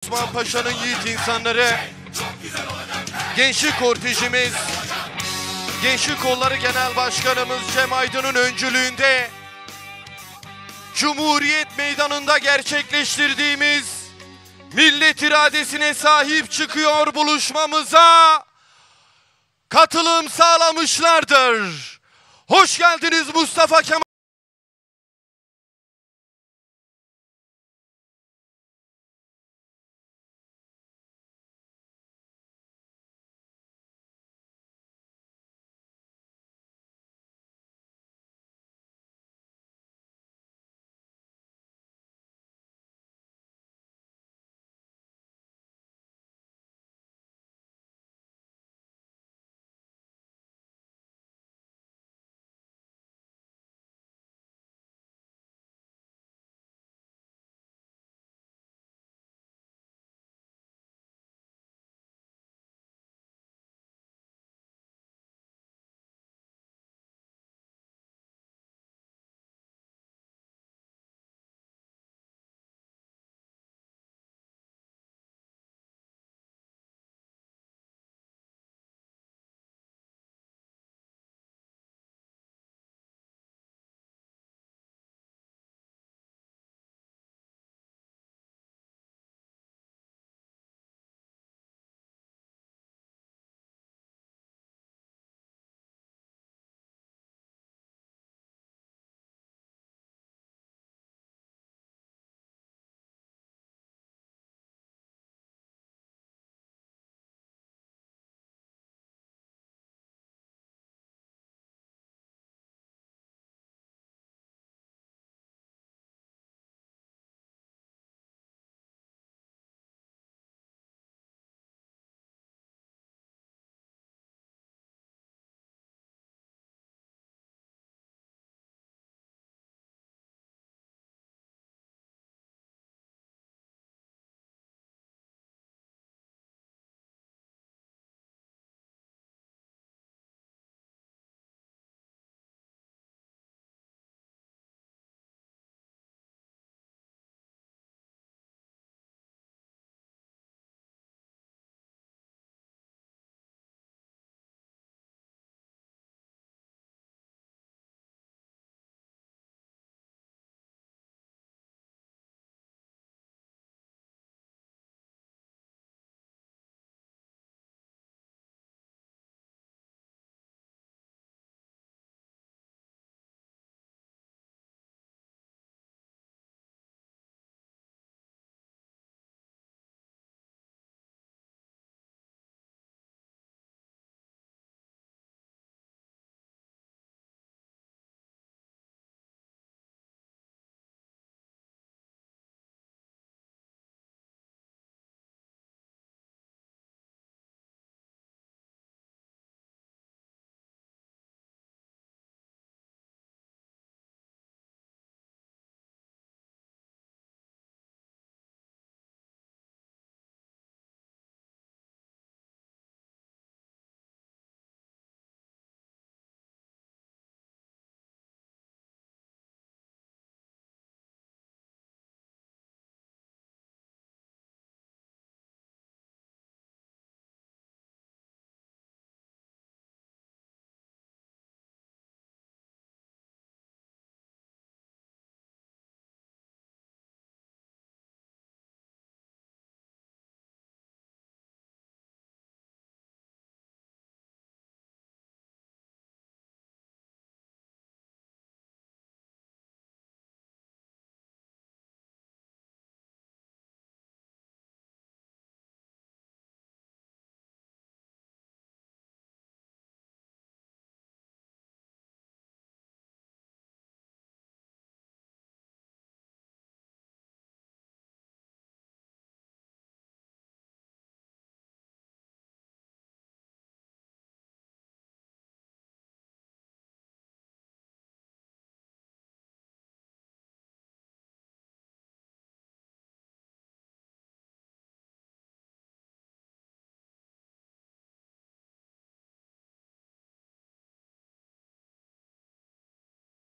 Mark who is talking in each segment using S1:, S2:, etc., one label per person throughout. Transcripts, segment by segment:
S1: Osman Paşa'nın yiğit insanları, gençlik kortejimiz, Gençlik Kolları Genel Başkanımız Cem Aydın'ın öncülüğünde Cumhuriyet Meydanı'nda gerçekleştirdiğimiz millet iradesine sahip çıkıyor buluşmamıza katılım sağlamışlardır. Hoş geldiniz Mustafa Kemal.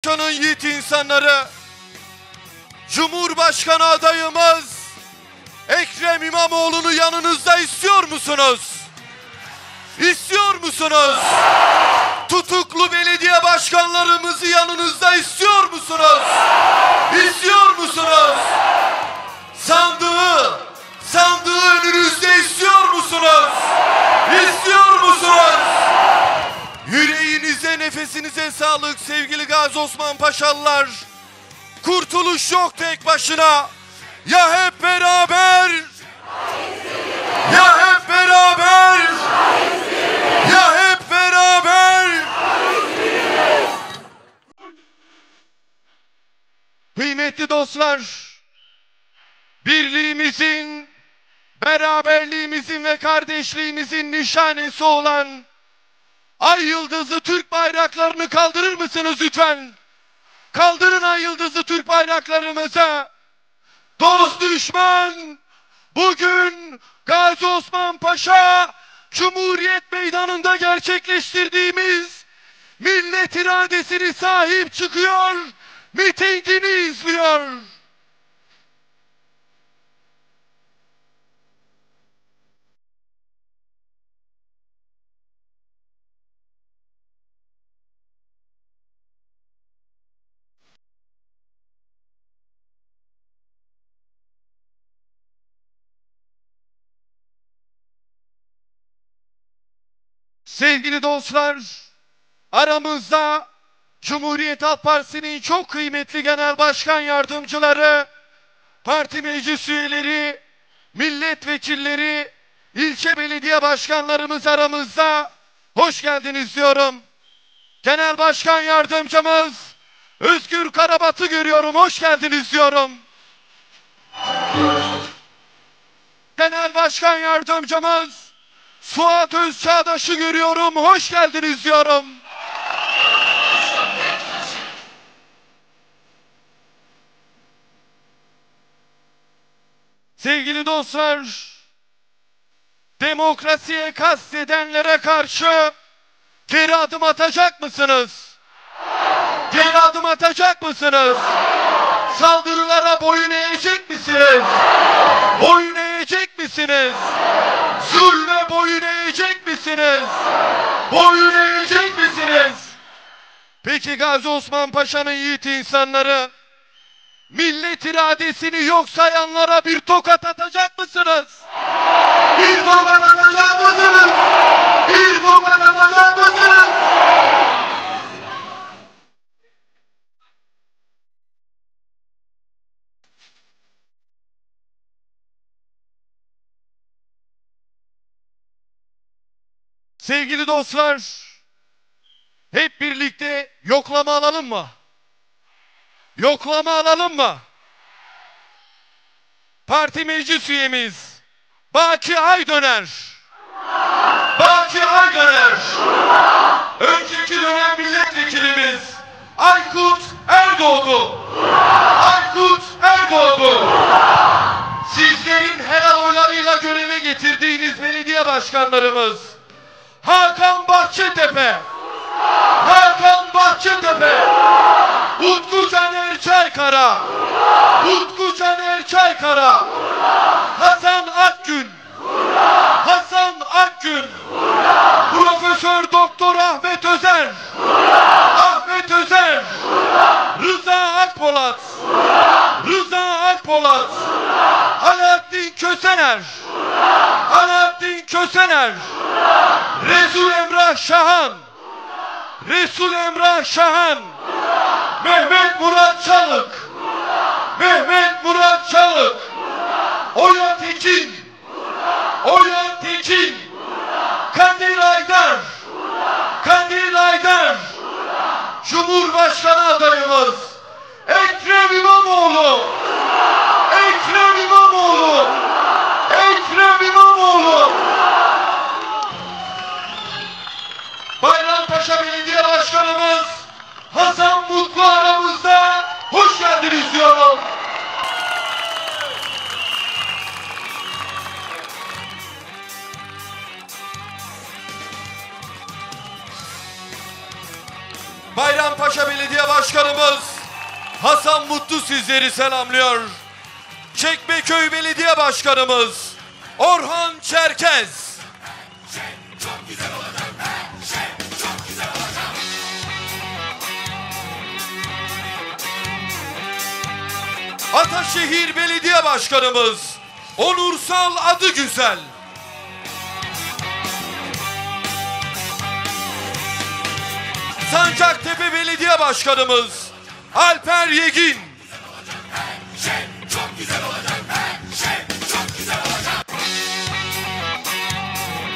S1: Paşa'nın yiğit insanları, Cumhurbaşkanı adayımız Ekrem İmamoğlu'nu yanınızda istiyor musunuz? İstiyor musunuz? Tutuklu belediye başkanlarımızı yanınızda istiyor musunuz? İstiyor musunuz? Sandığı önünüzde istiyor musunuz? İstiyor musunuz? Yüreğinize, nefesinize sağlık sevgili Gazi Osman Paşalılar. Kurtuluş yok tek başına. Ya hep beraber, ya hep beraber, ya hep beraber. Kıymetli dostlar, birliğimizin, beraberliğimizin ve kardeşliğimizin nişanesi olan ay yıldızlı Türk bayraklarını kaldırır mısınız lütfen? Kaldırın ay yıldızlı Türk bayraklarımızı. Dost düşman, bugün Gazi Osman Paşa Cumhuriyet Meydanı'nda gerçekleştirdiğimiz millet iradesini sahip çıkıyor, mitingini izliyor. Sevgili dostlar, aramızda Cumhuriyet Halk Partisi'nin çok kıymetli genel başkan yardımcıları, parti meclis üyeleri, milletvekilleri, ilçe belediye başkanlarımız aramızda. Hoş geldiniz diyorum. Genel başkan yardımcımız Özgür Karabat'ı görüyorum. Hoş geldiniz diyorum. Genel başkan yardımcımız Suat Özçağdaş'ı görüyorum. Hoş geldiniz diyorum. Sevgili dostlar, demokrasiye kastedenlere karşı geri adım atacak mısınız? Geri adım atacak mısınız? Saldırılara boyun eğecek misiniz? Boyun eğecek misiniz? Zulme boyun eğecek misiniz? Boyun eğecek misiniz? Peki Gazi Osman Paşa'nın yiğit insanları, millet iradesini yok sayanlara bir tokat atacak mısınız? Bir tokat atacak mısınız? Bir tokat atacak mısınız? Sevgili dostlar, hep birlikte yoklama alalım mı? Yoklama alalım mı? Parti meclis üyemiz Baki Aydöner. Baki Aydöner. Önceki dönem milletvekilimiz Aykut Erdoğdu. Aykut Erdoğdu. Sizlerin helal oylarıyla göreve getirdiğiniz belediye başkanlarımız Hakan Bahçetepe. Hakan Bahçetepe. Utku Caner Çaykara. Utku Caner Çaykara. Hasan Akgün. Hasan Akgün. Profesör Doktor Ahmet Özer. Ahmet Özer. Rıza Akpolat. Rıza Akpolat. Alaaddin Kösener. Alaaddin Kösener. Resul Emrah Şahan. Resul Emrah Şahan. Mehmet Murat Çalık. Mehmet Murat Çalık. Oya Tekin. Oya Tekin. Kadir Aydar. Kadir Aydar. Cumhurbaşkanı adayımız Ekrem İmamoğlu. Ekrem İmamoğlu. Ekrem İmamoğlu. Bayrampaşa Belediye Başkanımız Hasan Mutlu aramızda. Hoş geldiniz diyorum. Bayrampaşa Belediye Başkanımız Hasan Mutlu sizleri selamlıyor. Çekmeköy Belediye Başkanımız Orhan Çerkez. Ataşehir Belediye Başkanımız Onursal Adıgüzel. Sancaktepe Belediye Başkanımız Alper Yegin.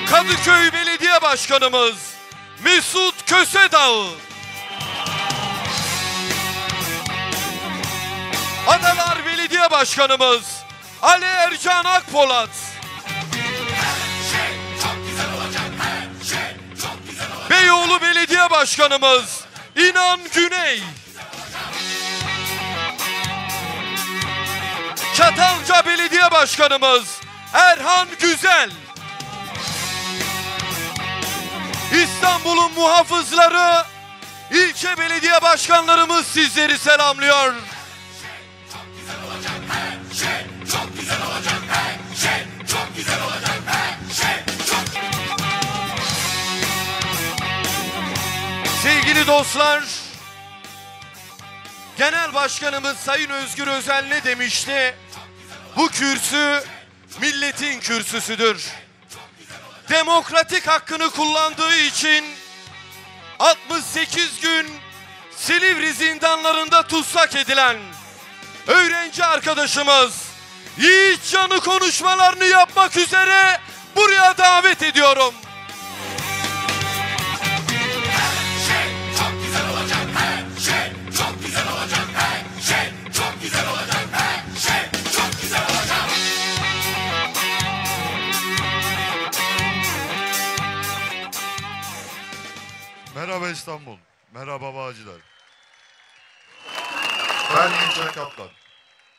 S1: Kadıköy Belediye Başkanımız Mesut Kösedağ. Adalar Belediye Başkanımız Ali Ercan Akpolat. Beyoğlu Belediye Başkanımız İnan Güney. Çatalca Belediye Başkanımız Erhan Güzel. İstanbul'un muhafızları, ilçe belediye başkanlarımız sizleri selamlıyor. Sevgili dostlar, Genel Başkanımız Sayın Özgür Özel ne demişti? Bu kürsü milletin kürsüsüdür. Demokratik hakkını kullandığı için 68 gün Silivri zindanlarında tutsak edilen öğrenci arkadaşımız Yiğitcan'ı konuşmalarını yapmak üzere buraya davet ediyorum.
S2: Merhaba İstanbul, merhaba Bağcılar. Ben Yiğitcan Kaplan.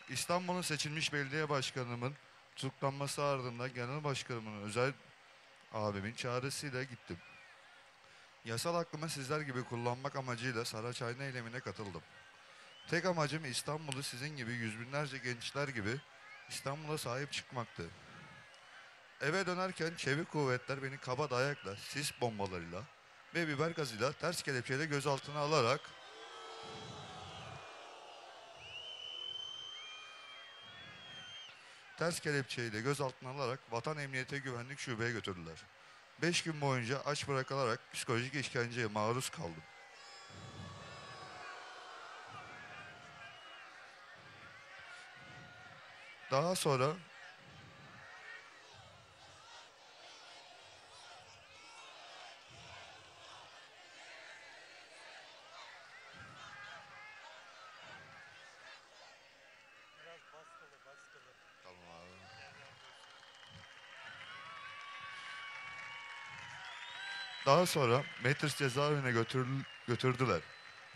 S2: İstanbul'un seçilmiş belediye başkanımın tutuklanması ardından genel başkanımın özel abimin çağrısıyla gittim. Yasal hakkımı sizler gibi kullanmak amacıyla Saraçhane eylemine katıldım. Tek amacım İstanbul'u sizin gibi yüz binlerce gençler gibi İstanbul'a sahip çıkmaktı. Eve dönerken çevik kuvvetler beni kaba dayakla, sis bombalarıyla ve biber gazıyla ters kelepçeyle gözaltına alarak Vatan Emniyeti Güvenlik Şube'ye götürdüler. 5 gün boyunca aç bırakılarak psikolojik işkenceye maruz kaldım. Daha sonra Metris cezaevine götürdüler.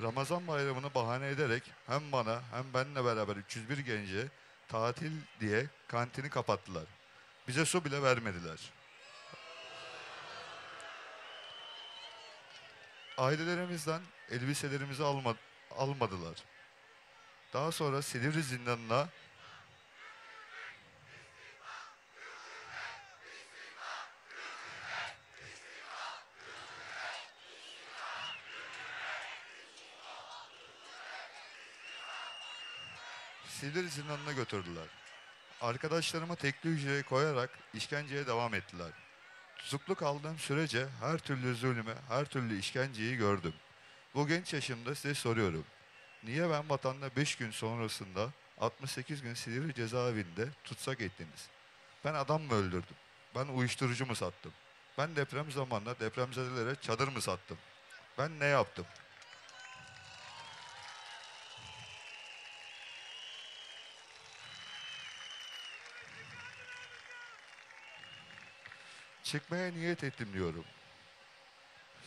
S2: Ramazan bayramını bahane ederek hem bana hem benimle beraber 301 gence tatil diye kantini kapattılar. Bize su bile vermediler. Ailelerimizden elbiselerimizi almadılar. Daha sonra Silivri zindanına götürdüler. Arkadaşlarımı tekli hücreye koyarak işkenceye devam ettiler. Tutuklu kaldığım sürece her türlü zulmü, her türlü işkenceyi gördüm. Bu genç yaşımda size soruyorum. Niye ben vatanda 5 gün sonrasında 68 gün Silivri cezaevinde tutsak ettiniz? Ben adam mı öldürdüm? Ben uyuşturucu mu sattım? Ben deprem zamanında depremzedelere çadır mı sattım? Ben ne yaptım? Çıkmaya niyet ettim diyorum.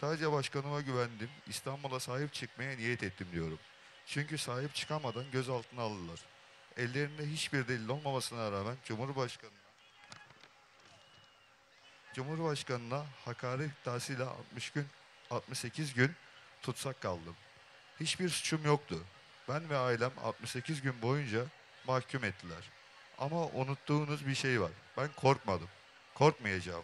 S2: Sadece başkanıma güvendim, İstanbul'a sahip çıkmaya niyet ettim diyorum. Çünkü sahip çıkamadan gözaltına aldılar. Ellerinde hiçbir delil olmamasına rağmen Cumhurbaşkanına hakaret iddiasıyla 68 gün tutsak kaldım. Hiçbir suçum yoktu. Ben ve ailem 68 gün boyunca mahkum ettiler. Ama unuttuğunuz bir şey var. Ben korkmadım. Korkmayacağım.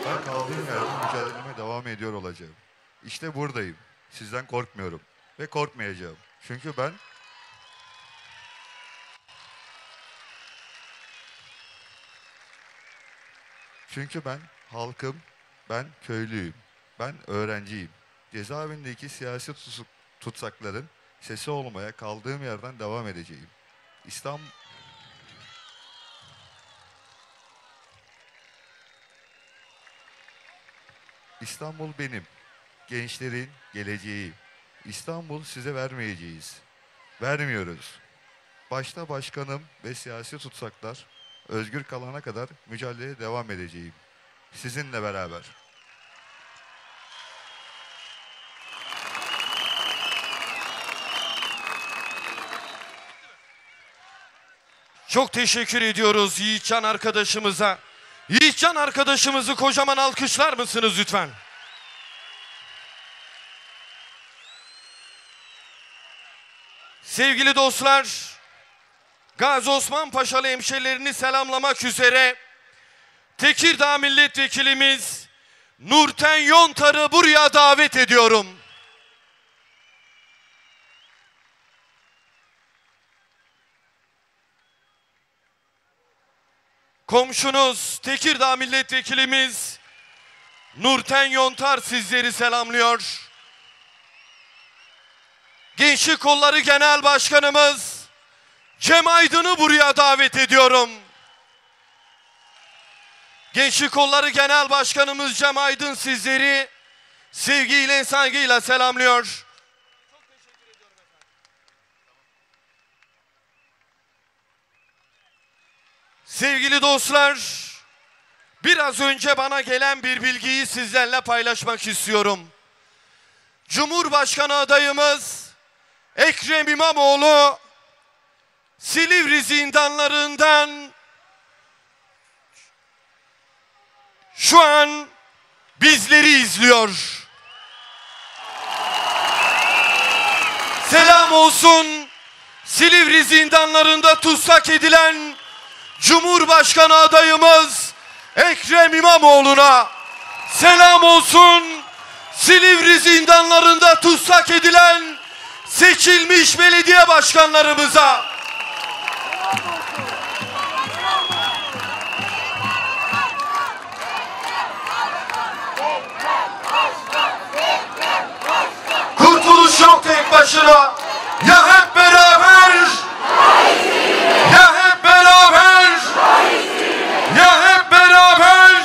S2: Ben kaldığım yerden mücadeleme devam ediyor olacağım. İşte buradayım. Sizden korkmuyorum. Ve korkmayacağım. Çünkü ben halkım, ben köylüyüm, ben öğrenciyim. Cezaevindeki siyasi tutsakların sesi olmaya kaldığım yerden devam edeceğim. İstanbul benim, gençlerin geleceği. İstanbul size vermeyeceğiz. Vermiyoruz. Başta başkanım ve siyasi tutsaklar özgür kalana kadar mücadeleye devam edeceğim. Sizinle beraber.
S1: Çok teşekkür ediyoruz Yiğitcan arkadaşımıza. Yiğitcan arkadaşımızı kocaman alkışlar mısınız lütfen? Sevgili dostlar, Gazi Osman Paşalı hemşerilerini selamlamak üzere Tekirdağ Milletvekilimiz Nurten Yontar'ı buraya davet ediyorum. Komşunuz Tekirdağ Milletvekilimiz Nurten Yontar sizleri selamlıyor. Gençlik Kolları Genel Başkanımız Cem Aydın'ı buraya davet ediyorum. Gençlik Kolları Genel Başkanımız Cem Aydın sizleri sevgiyle, saygıyla selamlıyor. Sevgili dostlar, biraz önce bana gelen bir bilgiyi sizlerle paylaşmak istiyorum. Cumhurbaşkanı adayımız Ekrem İmamoğlu Silivri zindanlarından şu an bizleri izliyor. Selam olsun Silivri zindanlarında tutsak edilen Cumhurbaşkanı adayımız Ekrem İmamoğlu'na. Selam olsun Silivri zindanlarında tutsak edilen seçilmiş belediye başkanlarımıza. Kurtuluş yok tek başına. Ya hep beraber. Ya hep beraber. Ya hep beraber.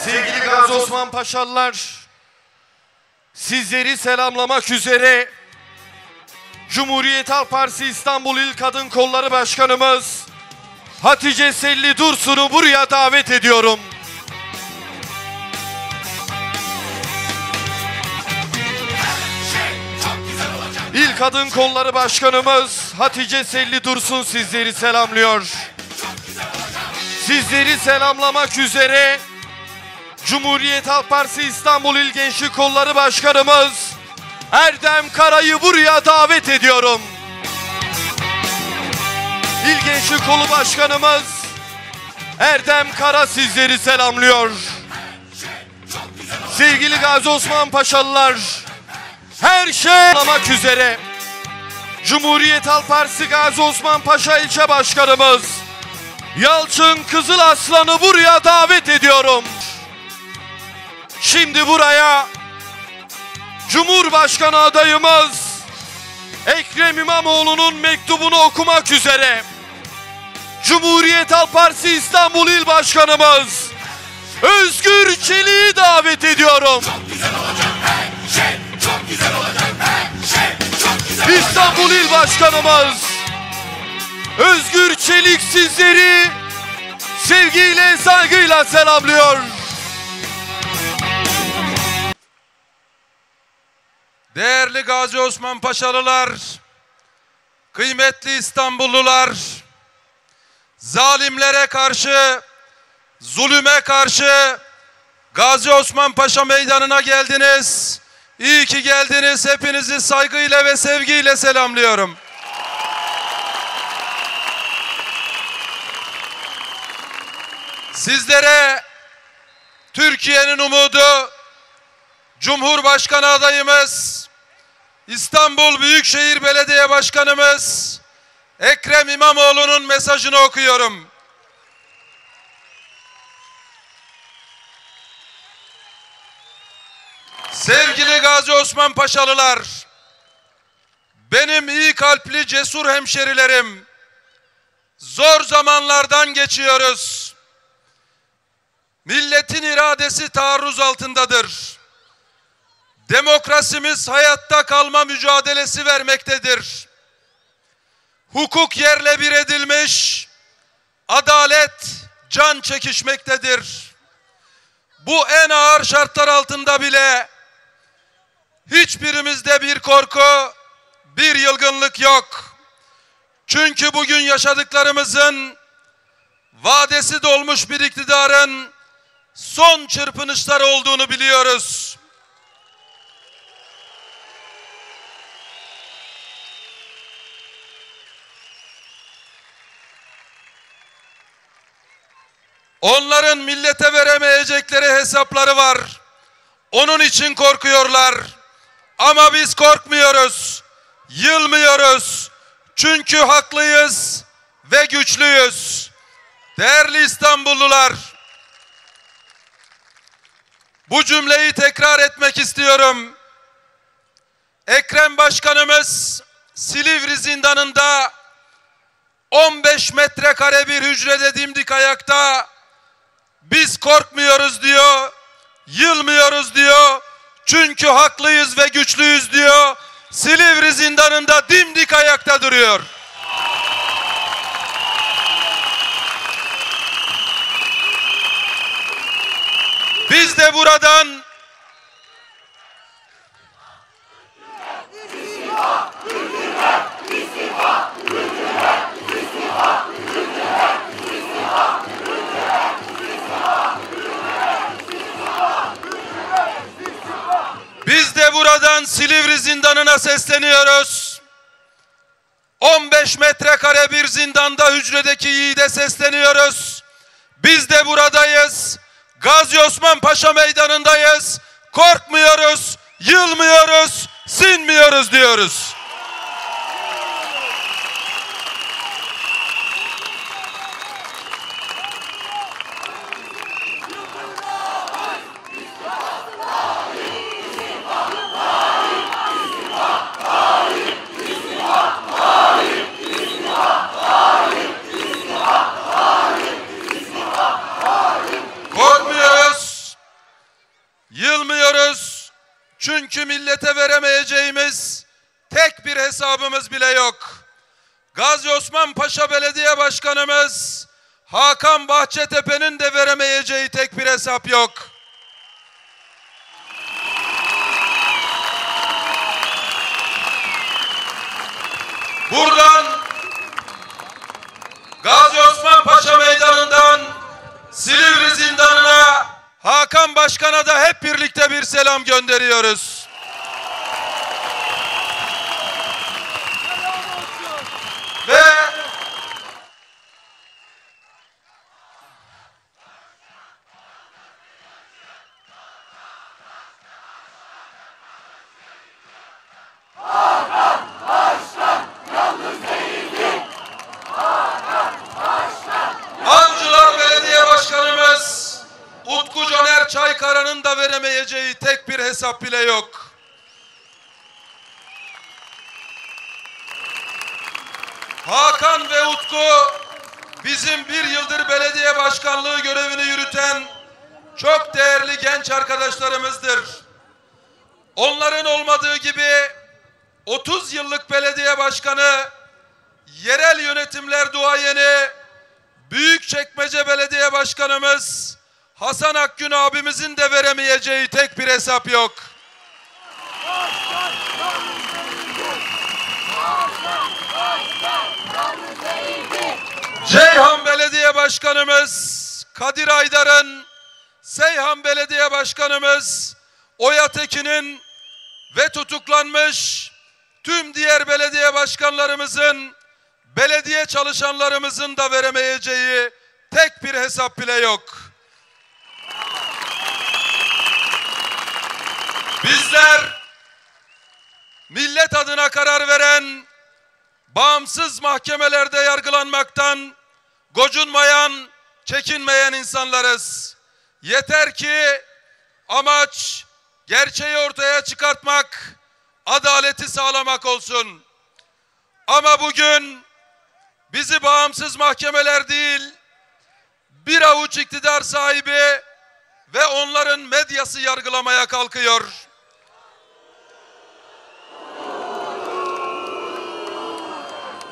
S1: Sevgili Gazi Osman Paşalılar, sizleri selamlamak üzere Cumhuriyet Halk Partisi İstanbul İl Kadın Kolları Başkanımız Hatice Selli Dursun'u buraya davet ediyorum. İl Kadın Kolları Başkanımız Hatice Selli Dursun sizleri selamlıyor. Sizleri selamlamak üzere Cumhuriyet Halk Partisi İstanbul İl Gençlik Kolları Başkanımız Erdem Kara'yı buraya davet ediyorum. İl Gençlik Kolu Başkanımız Erdem Kara sizleri selamlıyor. Sevgili Gazi Osman Paşalılar, her şey olmak üzere Cumhuriyet Halk Partisi Gazi Osman Paşa İlçe Başkanımız Yalçın Kızılaslan'ı buraya davet ediyorum. Şimdi buraya Cumhurbaşkanı adayımız Ekrem İmamoğlu'nun mektubunu okumak üzere Cumhuriyet Halk Partisi İstanbul İl Başkanımız Özgür Çelik'i davet ediyorum.
S3: Çok güzel olacak her şey, çok güzel olacak her şey, çok güzel olacak.
S1: İstanbul İl Başkanımız Özgür Çelik sizleri sevgiyle, saygıyla selamlıyor.
S4: Değerli Gazi Osman Paşalılar, kıymetli İstanbullular, zalimlere karşı, zulüme karşı Gazi Osman Paşa Meydanı'na geldiniz. İyi ki geldiniz. Hepinizi saygıyla ve sevgiyle selamlıyorum. Sizlere Türkiye'nin umudu, Cumhurbaşkanı adayımız, İstanbul Büyükşehir Belediye Başkanımız Ekrem İmamoğlu'nun mesajını okuyorum. Sevgili Gazi Osman Paşalılar, benim iyi kalpli cesur hemşerilerim, zor zamanlardan geçiyoruz. Milletin iradesi taarruz altındadır. Demokrasimiz hayatta kalma mücadelesi vermektedir. Hukuk yerle bir edilmiş, adalet can çekişmektedir. Bu en ağır şartlar altında bile hiçbirimizde bir korku, bir yılgınlık yok. Çünkü bugün yaşadıklarımızın vadesi dolmuş bir iktidarın son çırpınışları olduğunu biliyoruz. Onların millete veremeyecekleri hesapları var. Onun için korkuyorlar. Ama biz korkmuyoruz. Yılmıyoruz. Çünkü haklıyız ve güçlüyüz. Değerli İstanbullular, bu cümleyi tekrar etmek istiyorum. Ekrem Başkanımız Silivri zindanında 15 metrekare bir hücrede dimdik ayakta, biz korkmuyoruz diyor, yılmıyoruz diyor, çünkü haklıyız ve güçlüyüz diyor. Silivri zindanında dimdik ayakta duruyor. de buradan Silivri zindanına sesleniyoruz. 15 metrekare bir zindanda hücredeki yiğide sesleniyoruz. Biz de buradayız. Gazi Osman Paşa Meydanı'ndayız. Korkmuyoruz, yılmıyoruz, sinmiyoruz diyoruz. Korkmuyoruz, yılmıyoruz. Çünkü millete veremeyeceğimiz tek bir hesabımız bile yok. Gazi Osman Paşa Belediye Başkanımız Hakan Bahçetepe'nin de veremeyeceği tek bir hesap yok. Buradan Gazi Osman Paşa Meydanı'ndan Silivri zindanına Hakan Başkan'a da hep birlikte bir selam gönderiyoruz. Ve Avcılar Belediye Başkanımız Utku Caner Çaykara'nın da veremeyeceği tek bir hesap bile yok. Hakan ve Utku bizim bir yıldır belediye başkanlığı görevini yürüten çok değerli genç arkadaşlarımızdır. Onların olmadığı gibi 30 yıllık belediye başkanı, yerel yönetimler duayeni, Büyükçekmece Belediye Başkanımız Hasan Akgün abimizin de veremeyeceği tek bir hesap yok. Ceyhan Belediye Başkanımız Kadir Aydar'ın, Seyhan Belediye Başkanımız Oya Tekin'in ve tutuklanmış tüm diğer belediye başkanlarımızın, belediye çalışanlarımızın da veremeyeceği tek bir hesap bile yok. Bizler millet adına karar veren, bağımsız mahkemelerde yargılanmaktan gocunmayan, çekinmeyen insanlarız. Yeter ki amaç gerçeği ortaya çıkartmak, adaleti sağlamak olsun. Ama bugün bizi bağımsız mahkemeler değil, bir avuç iktidar sahibi ve onların medyası yargılamaya kalkıyor.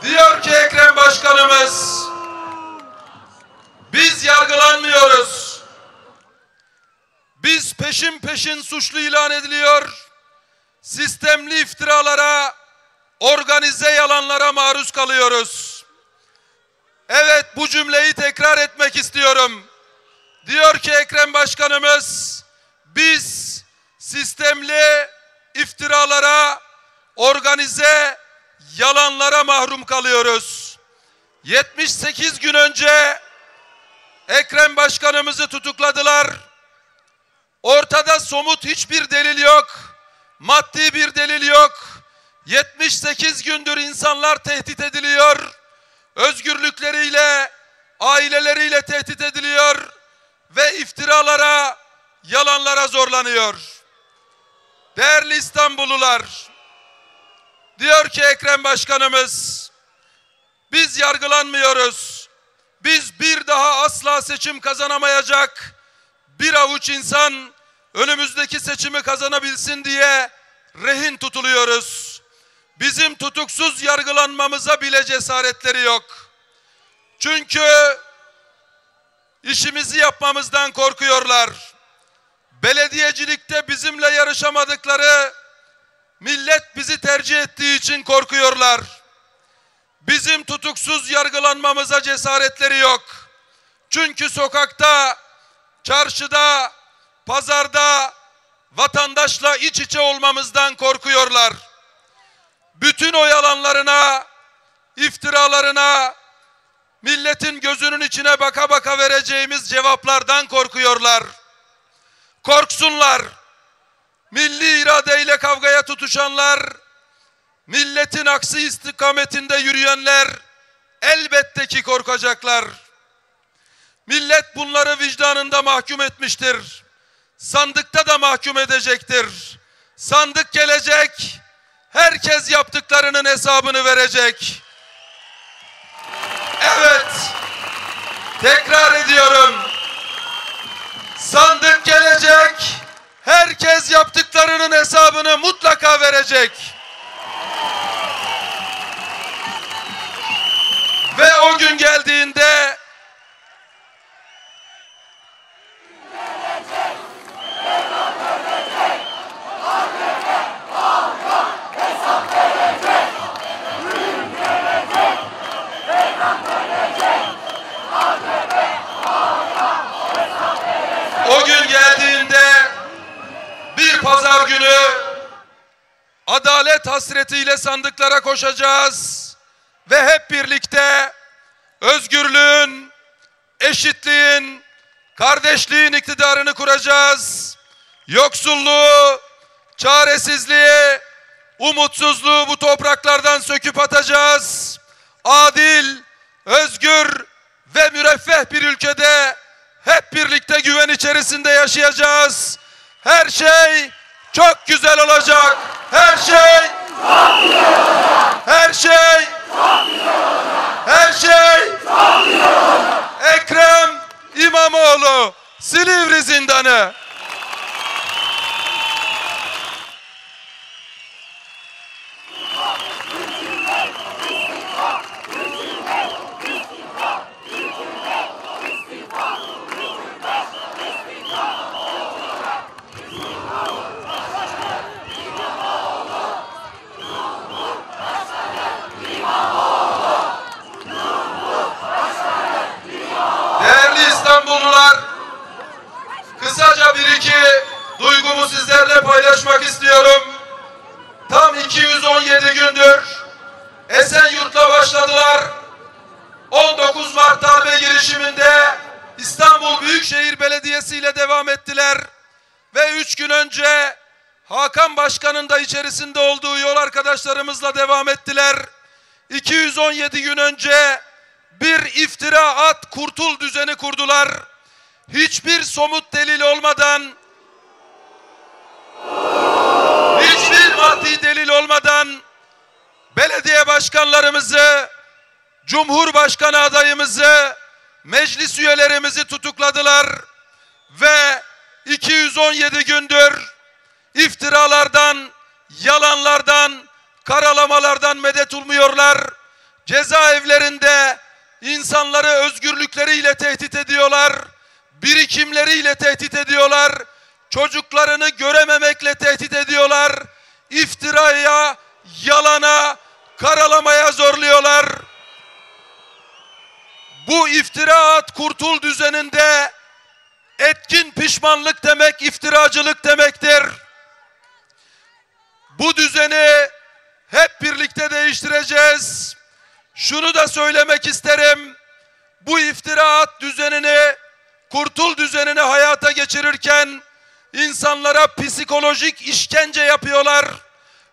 S4: Diyor ki Ekrem Başkanımız, biz yargılanmıyoruz. Biz peşin peşin suçlu ilan ediliyor, sistemli iftiralara, organize yalanlara maruz kalıyoruz. Evet, bu cümleyi tekrar etmek istiyorum. Diyor ki Ekrem Başkanımız, biz sistemli iftiralara, organize yalanlara mahrum kalıyoruz. 78 gün önce Ekrem Başkanımızı tutukladılar. Ortada somut hiçbir delil yok. Maddi bir delil yok. 78 gündür insanlar tehdit ediliyor. Özgürlükleriyle, aileleriyle tehdit ediliyor ve iftiralara, yalanlara zorlanıyor. Değerli İstanbullular, diyor ki Ekrem Başkanımız, biz yargılanmıyoruz. Biz bir daha asla seçim kazanamayacak bir avuç insan önümüzdeki seçimi kazanabilsin diye rehin tutuluyoruz. Bizim tutuksuz yargılanmamıza bile cesaretleri yok. Çünkü işimizi yapmamızdan korkuyorlar. belediyecilikte bizimle yarışamadıkları, millet bizi tercih ettiği için korkuyorlar. Bizim tutuksuz yargılanmamıza cesaretleri yok. Çünkü sokakta, çarşıda, pazarda vatandaşla iç içe olmamızdan korkuyorlar. Bütün o yalanlarına, iftiralarına, milletin gözünün içine baka baka vereceğimiz cevaplardan korkuyorlar. Korksunlar. Milli iradeyle kavgaya tutuşanlar, milletin aksi istikametinde yürüyenler elbette ki korkacaklar. Millet bunları vicdanında mahkum etmiştir. Sandıkta da mahkum edecektir. Sandık gelecek, herkes yaptıklarının hesabını verecek. Evet, tekrar ediyorum. Sandık gelecek, herkes yaptıklarının hesabını mutlaka verecek. Ve o gün geldiğinde bir pazar günü adalet hasretiyle sandıklara koşacağız ve hep birlikte özgürlüğün, eşitliğin, kardeşliğin iktidarını kuracağız. Yoksulluğu, çaresizliği, umutsuzluğu bu topraklardan söküp atacağız. Adil, özgür ve müreffeh bir ülkede hep birlikte güven içerisinde yaşayacağız. Her şey çok güzel olacak. Her şey çok güzel olacak. Her şey çok güzel olacak. Her şey çok güzel olacak. Ekrem İmamoğlu, Silivri Zindanı. İstanbullular, kısaca bir iki duygumu sizlerle paylaşmak istiyorum. Tam 217 gündür Esenyurt'la başladılar. 19 Mart darbe girişiminde İstanbul Büyükşehir Belediyesi ile devam ettiler. Ve 3 gün önce Hakan Başkan'ın da içerisinde olduğu yol arkadaşlarımızla devam ettiler. 217 gün önce bir iftira at kurtul düzeni kurdular. Hiçbir somut delil olmadan, hiçbir maddi delil olmadan belediye başkanlarımızı, cumhurbaşkanı adayımızı, meclis üyelerimizi tutukladılar ve 217 gündür iftiralardan, yalanlardan, karalamalardan medet ummuyorlar. Cezaevlerinde İnsanları özgürlükleriyle tehdit ediyorlar, birikimleriyle tehdit ediyorlar, çocuklarını görememekle tehdit ediyorlar, iftiraya, yalana, karalamaya zorluyorlar. Bu iftira at kurtul düzeninde etkin pişmanlık demek iftiracılık demektir. Bu düzeni hep birlikte değiştireceğiz. Şunu da söylemek isterim. Bu iftiraat düzenini, kurtul düzenini hayata geçirirken insanlara psikolojik işkence yapıyorlar.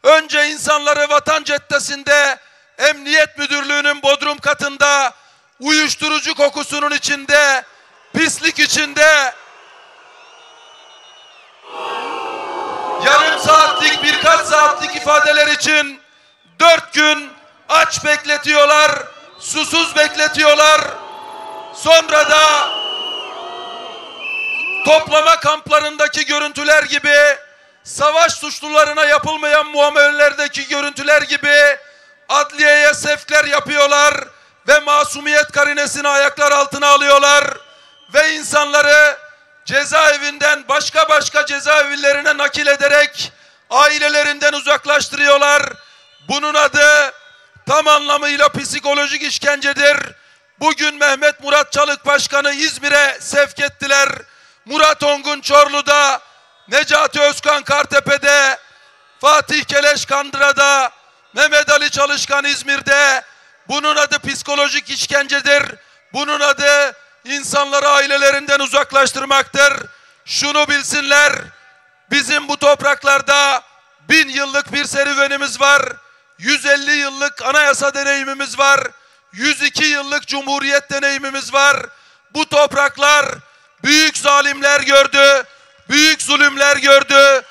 S4: Önce insanları Vatan Caddesi'nde, Emniyet Müdürlüğü'nün bodrum katında, uyuşturucu kokusunun içinde, pislik içinde, yarım saatlik, birkaç saatlik ifadeler için 4 gün aç bekletiyorlar, susuz bekletiyorlar. Sonra da toplama kamplarındaki görüntüler gibi, savaş suçlularına yapılmayan muamelelerdeki görüntüler gibi adliyeye sevkler yapıyorlar ve masumiyet karinesini ayaklar altına alıyorlar ve insanları cezaevinden başka cezaevlerine nakil ederek ailelerinden uzaklaştırıyorlar. Bunun adı tam anlamıyla psikolojik işkencedir. Bugün Mehmet Murat Çalık Başkan'ı İzmir'e sevk ettiler. Murat Ongun Çorlu'da, Necati Özkan Kartepe'de, Fatih Keleş Kandıra'da, Mehmet Ali Çalışkan İzmir'de. Bunun adı psikolojik işkencedir. Bunun adı insanları ailelerinden uzaklaştırmaktır. Şunu bilsinler, bizim bu topraklarda 1000 yıllık bir serüvenimiz var. 150 yıllık anayasa deneyimimiz var. 102 yıllık cumhuriyet deneyimimiz var. Bu topraklar büyük zalimler gördü, büyük zulümler gördü.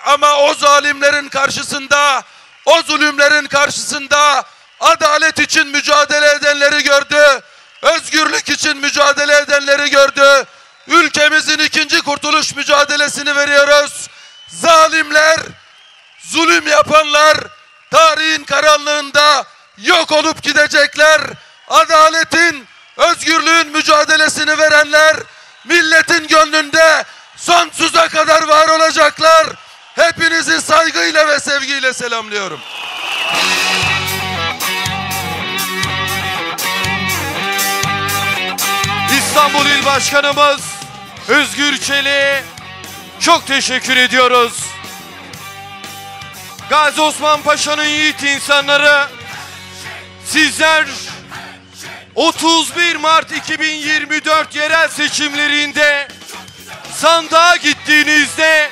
S4: Ama o zalimlerin karşısında, o zulümlerin karşısında adalet için mücadele edenleri gördü. Özgürlük için mücadele edenleri gördü. Ülkemizin ikinci kurtuluş mücadelesini veriyoruz. Zalimler, zulüm yapanlar tarihin karanlığında yok olup gidecekler. Adaletin, özgürlüğün mücadelesini verenler milletin gönlünde sonsuza kadar var olacaklar. Hepinizi saygıyla ve sevgiyle selamlıyorum.
S1: İstanbul İl Başkanımız Özgür Çelik'e çok teşekkür ediyoruz. Gazi Osman Paşa'nın yiğit insanları, sizler 31 Mart 2024 yerel seçimlerinde sandığa gittiğinizde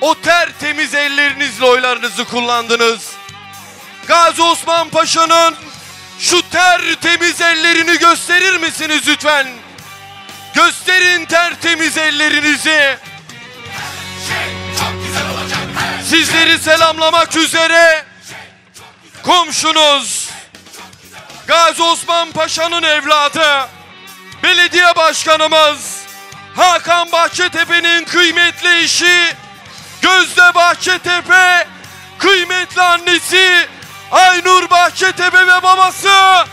S1: o tertemiz ellerinizle oylarınızı kullandınız. Gazi Osman Paşa'nın şu tertemiz ellerini gösterir misiniz lütfen? Gösterin tertemiz ellerinizi. Sizleri selamlamak üzere komşunuz, Gazi Osman Paşa'nın evladı, belediye başkanımız Hakan Bahçetepe'nin kıymetli eşi Gözde Bahçetepe, kıymetli annesi Aynur Bahçetepe ve babası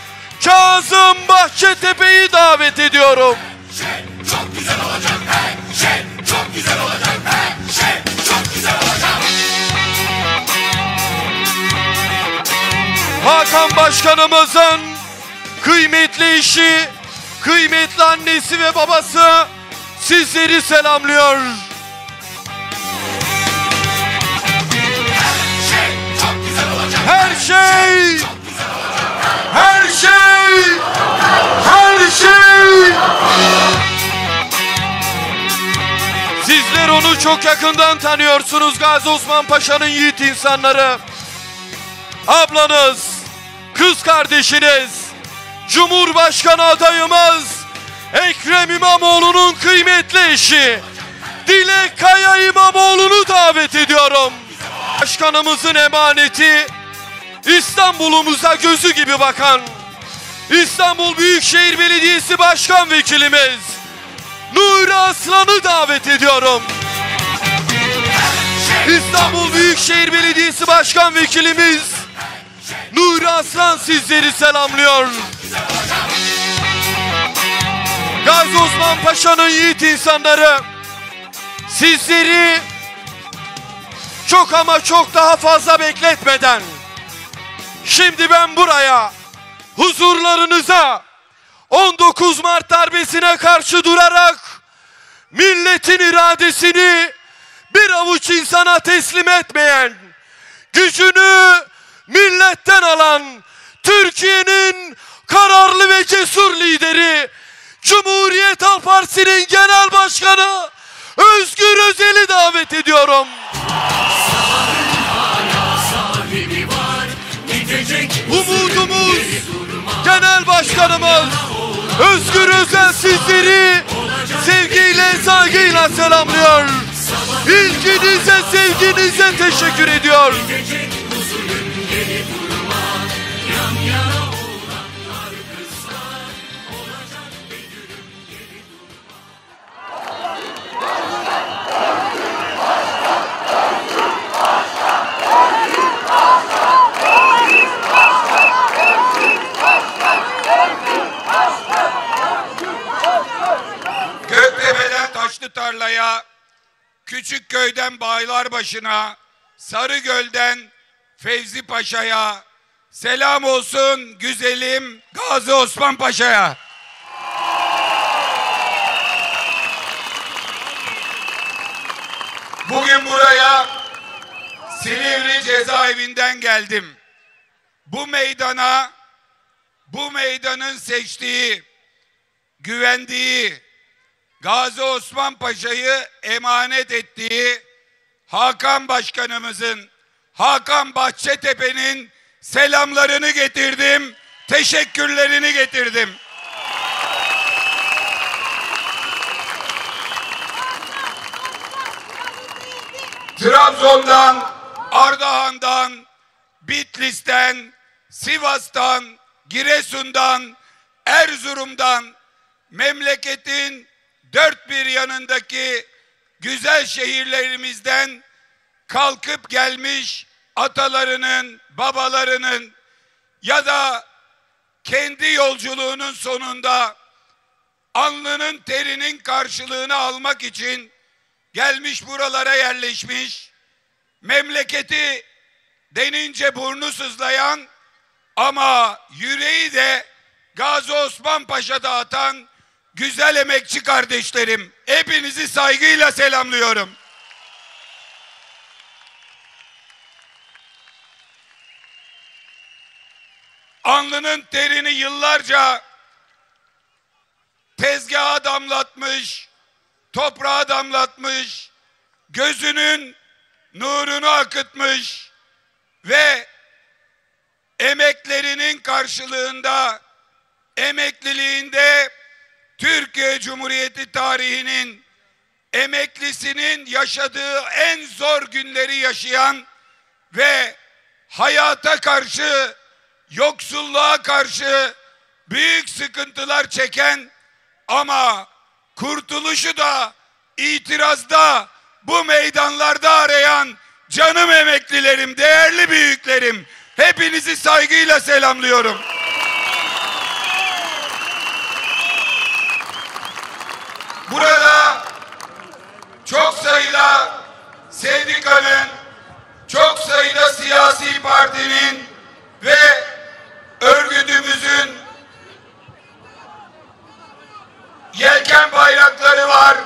S1: Kazım Bahçetepe'yi davet ediyorum.
S3: Çok güzel olacak, her şey çok güzel olacak, her şey çok güzel olacak.
S1: Hakan Başkanımızın kıymetli eşi, kıymetli annesi ve babası sizleri selamlıyor. Her şey, her şey, her şey. Sizler onu çok yakından tanıyorsunuz, Gazi Osman Paşa'nın yiğit insanları. Ablanız, kız kardeşiniz, Cumhurbaşkanı adayımız Ekrem İmamoğlu'nun kıymetli eşi Dilek Kaya İmamoğlu'nu davet ediyorum. Başkanımızın emaneti, İstanbul'umuza gözü gibi bakan İstanbul Büyükşehir Belediyesi Başkan Vekilimiz Nuri Aslan'ı davet ediyorum. İstanbul Büyükşehir Belediyesi Başkan Vekilimiz Nuri Aslan sizleri selamlıyor. Gazi Osman Paşa'nın yiğit insanları, sizleri çok ama çok daha fazla bekletmeden şimdi ben buraya huzurlarınıza 19 Mart darbesine karşı durarak milletin iradesini bir avuç insana teslim etmeyen, gücünü milletten alan Türkiye'nin kararlı ve cesur lideri Cumhuriyet Halk Partisi'nin Genel Başkanı Özgür Özel'i davet ediyorum. Umudumuz Genel Başkanımız Özgür Özel sizleri sevgiyle, saygıyla selamlıyor. İlginize, sevginize teşekkür ediyor.
S4: Göktepe'den taş
S5: Tatlı Tarla'ya, Küçükköy'den Bağlarbaşı'na, Sarıgöl'den Fevzi Paşa'ya, selam olsun güzelim Gazi Osman Paşa'ya. Bugün buraya Silivri cezaevinden geldim. Bu meydana, bu meydanın seçtiği, güvendiği, Gazi Osman Paşa'yı emanet ettiği Hakan Başkanımızın, Hakan Bahçetepe'nin selamlarını getirdim, teşekkürlerini getirdim. Trabzon'dan, Ardahan'dan, Bitlis'ten, Sivas'tan, Giresun'dan, Erzurum'dan, memleketin dört bir yanındaki güzel şehirlerimizden kalkıp gelmiş atalarının, babalarının ya da kendi yolculuğunun sonunda alnının terinin karşılığını almak için gelmiş buralara yerleşmiş, memleketi denince burnu sızlayan ama yüreği de Gazi Osman Paşa'da atan güzel emekçi kardeşlerim, hepinizi saygıyla selamlıyorum. Alnının terini yıllarca tezgaha damlatmış, toprağa damlatmış, gözünün nurunu akıtmış ve emeklerinin karşılığında, emekliliğinde Türkiye Cumhuriyeti tarihinin emeklisinin yaşadığı en zor günleri yaşayan ve hayata karşı, yoksulluğa karşı büyük sıkıntılar çeken ama kurtuluşu da itirazda bu meydanlarda arayan canım emeklilerim, değerli büyüklerim, hepinizi saygıyla selamlıyorum. Burada çok sayıda sendikanın, çok sayıda siyasi partinin ve örgütümüzün yelken bayrakları var.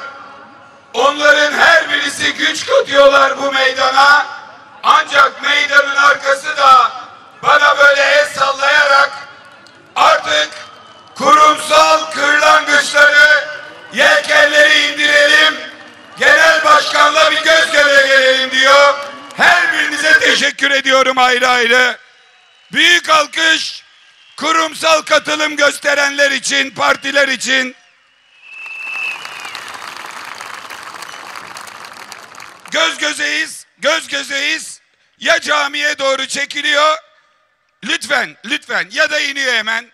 S5: Onların her birisi güç katıyorlar bu meydana. Ancak meydanın arkası da bana böyle el sallayarak artık kurumsal kırlangıçları, yelkenleri indirelim, genel başkanla bir göz göze gelelim diyor. Her birinize teşekkür ediyorum ayrı ayrı. Büyük alkış kurumsal katılım gösterenler için, partiler için. Göz gözeyiz, göz gözeyiz. Ya camiye doğru çekiliyor, lütfen, lütfen, ya da iniyor hemen.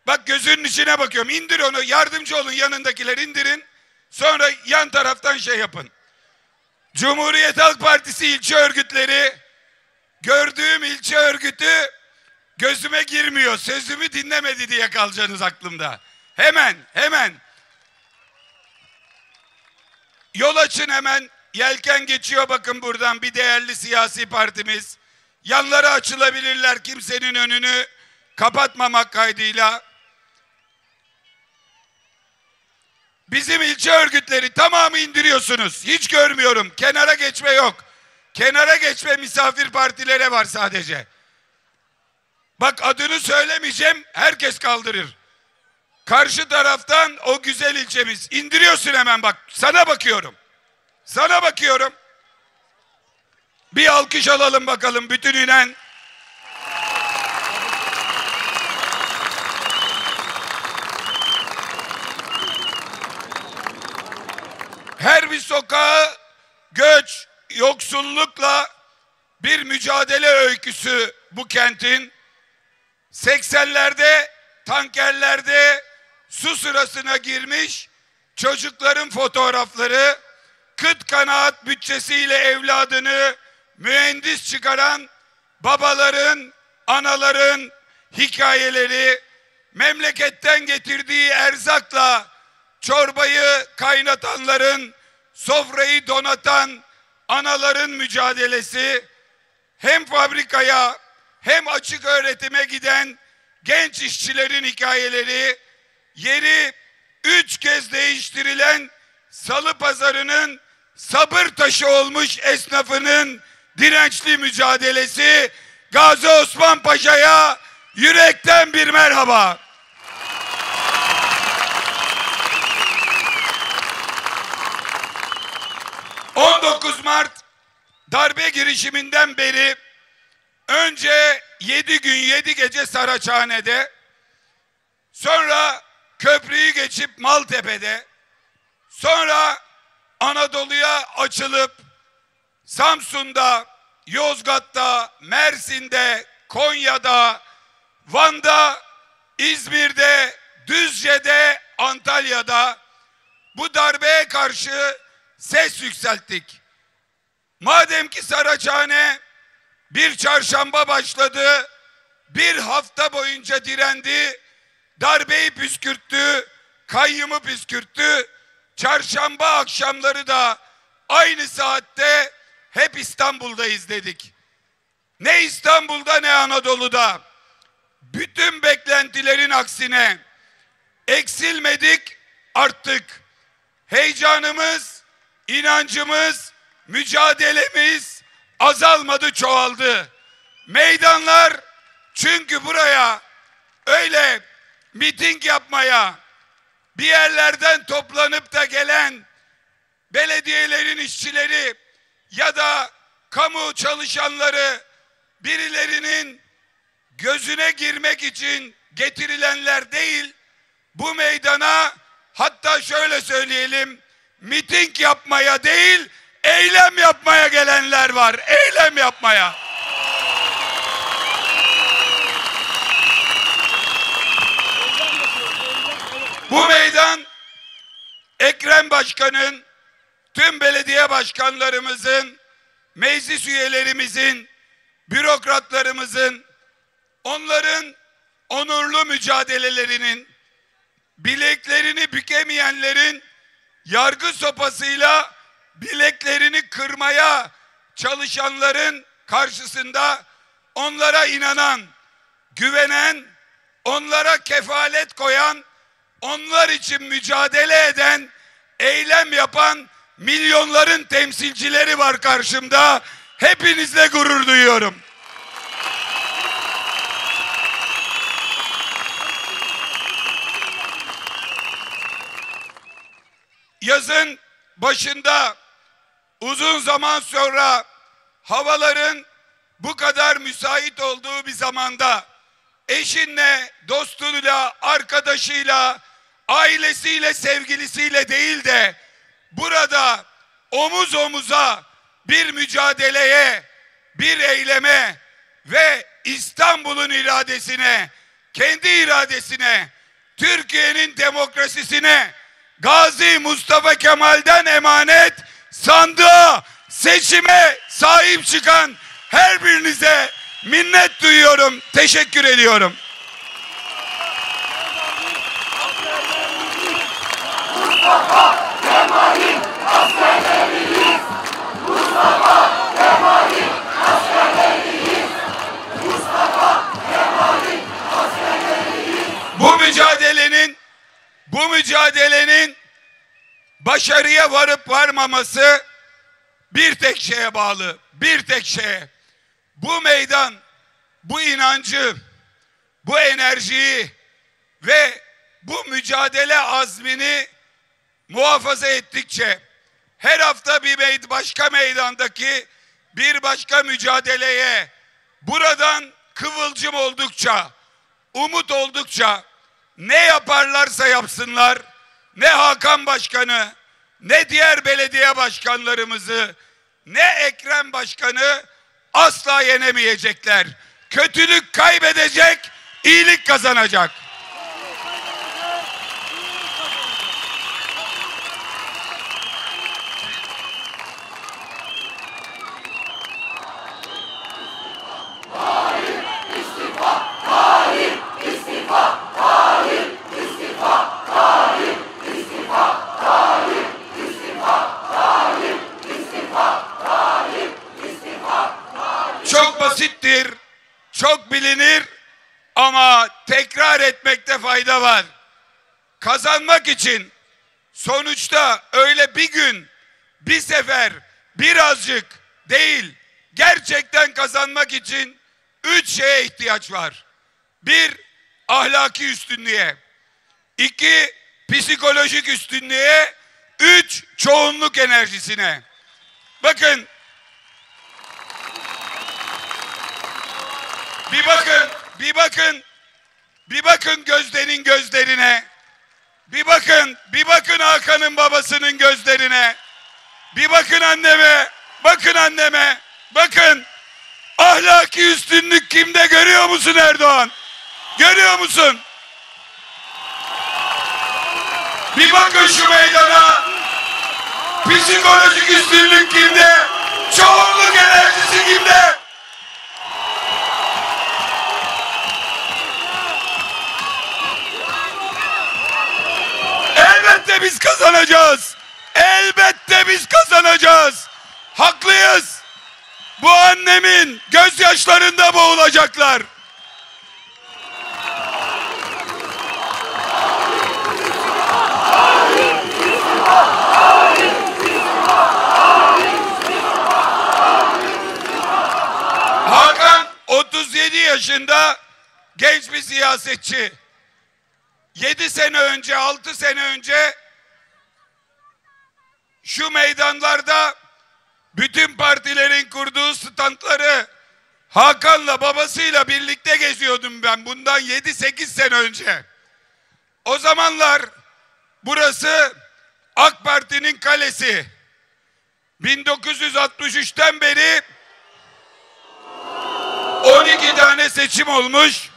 S5: Bak gözünün içine bakıyorum, indir onu, yardımcı olun, yanındakiler indirin. Sonra yan taraftan şey yapın. Cumhuriyet Halk Partisi ilçe örgütleri, gördüğüm ilçe örgütü gözüme girmiyor, sözümü dinlemedi diye kalacaksınız aklımda. Hemen, hemen. Yol açın hemen. Yelken geçiyor bakın buradan, bir değerli siyasi partimiz. Yanları açılabilirler kimsenin önünü kapatmamak kaydıyla. Bizim ilçe örgütleri tamamı indiriyorsunuz. Hiç görmüyorum. Kenara geçme yok. Kenara geçme misafir partilere var sadece. Bak adını söylemeyeceğim, herkes kaldırır. Karşı taraftan o güzel ilçemiz. İndiriyorsun hemen bak. Sana bakıyorum. Sana bakıyorum. Bir alkış alalım bakalım bütünüyle. Her bir sokağı göç, yoksullukla bir mücadele öyküsü bu kentin. 80'lerde tankerlerde su sırasına girmiş çocukların fotoğrafları, kıt kanaat bütçesiyle evladını mühendis çıkaran babaların, anaların hikayeleri, memleketten getirdiği erzakla çorbayı kaynatanların, sofrayı donatan anaların mücadelesi, hem fabrikaya hem açık öğretime giden genç işçilerin hikayeleri, yeri 3 kez değiştirilen Salı Pazarı'nın sabır taşı olmuş esnafının dirençli mücadelesi, Gazi Osman Paşa'ya yürekten bir merhaba. ...19 Mart darbe girişiminden beri önce 7 gün 7 gece Saraçhane'de, sonra köprüyü geçip Maltepe'de, sonra Anadolu'ya açılıp Samsun'da, Yozgat'ta, Mersin'de, Konya'da, Van'da, İzmir'de, Düzce'de, Antalya'da bu darbeye karşı ses yükselttik. Madem ki Saraçhane bir çarşamba başladı, bir hafta boyunca direndi, darbeyi püskürttü, kayyımı püskürttü. Çarşamba akşamları da aynı saatte hep İstanbul'dayız dedik. Ne İstanbul'da ne Anadolu'da. Bütün beklentilerin aksine eksilmedik, arttık. Heyecanımız, inancımız, mücadelemiz azalmadı, çoğaldı. Meydanlar, çünkü buraya öyle miting yapmaya, bir yerlerden toplanıp da gelen belediyelerin işçileri ya da kamu çalışanları, birilerinin gözüne girmek için getirilenler değil, bu meydana, hatta şöyle söyleyelim, miting yapmaya değil, eylem yapmaya gelenler var. Eylem yapmaya. Bu meydan Ekrem Başkan'ın, tüm belediye başkanlarımızın, meclis üyelerimizin, bürokratlarımızın, onların onurlu mücadelelerinin, bileklerini bükemeyenlerin yargı sopasıyla bileklerini kırmaya çalışanların karşısında onlara inanan, güvenen, onlara kefalet koyan, onlar için mücadele eden, eylem yapan milyonların temsilcileri var karşımda. Hepinizle gurur duyuyorum. Yazın başında, uzun zaman sonra, havaların bu kadar müsait olduğu bir zamanda, eşinle, dostuyla, arkadaşıyla, ailesiyle, sevgilisiyle değil de burada omuz omuza bir mücadeleye, bir eyleme ve İstanbul'un iradesine, kendi iradesine, Türkiye'nin demokrasisine, Gazi Mustafa Kemal'den emanet sandığa, seçime sahip çıkan her birinize minnet duyuyorum, teşekkür ediyorum.
S3: Mustafa Kemal'in askerleriyiz. Mustafa Kemal'in askerleriyiz. Mustafa Kemal'in askerleriyiz.
S5: Bu mücadelenin başarıya varıp varmaması bir tek şeye bağlı. Bir tek şeye. Bu meydan, bu inancı, bu enerjiyi ve bu mücadele azmini muhafaza ettikçe, her hafta bir başka meydandaki bir başka mücadeleye, buradan kıvılcım oldukça, umut oldukça, ne yaparlarsa yapsınlar, ne Hakan Başkanı, ne diğer belediye başkanlarımızı, ne Ekrem Başkanı asla yenemeyecekler. Kötülük kaybedecek, iyilik kazanacak. fayda var. Kazanmak için sonuçta öyle bir gün, bir sefer, birazcık değil, gerçekten kazanmak için 3 şeye ihtiyaç var. 1, ahlaki üstünlüğe. 2, psikolojik üstünlüğe. 3, çoğunluk enerjisine. Bakın. Bir bakın Gözde'nin gözlerine. Bir bakın Hakan'ın babasının gözlerine. Bir bakın anneme. Bakın. Ahlaki üstünlük kimde, görüyor musun Erdoğan? Görüyor musun? Bir bakın şu meydana. Psikolojik üstünlük kimde? Çoğunluk enerjisi kimde? Elbette biz kazanacağız. Elbette biz kazanacağız. Haklıyız. Bu annemin gözyaşlarında boğulacaklar. Hakan 37 yaşında genç bir siyasetçi. 7 sene önce, 6 sene önce şu meydanlarda bütün partilerin kurduğu standları Hakan'la babasıyla birlikte geziyordum ben bundan 7-8 sene önce. O zamanlar burası AK Parti'nin kalesi. 1963'ten beri 12 tane seçim olmuş.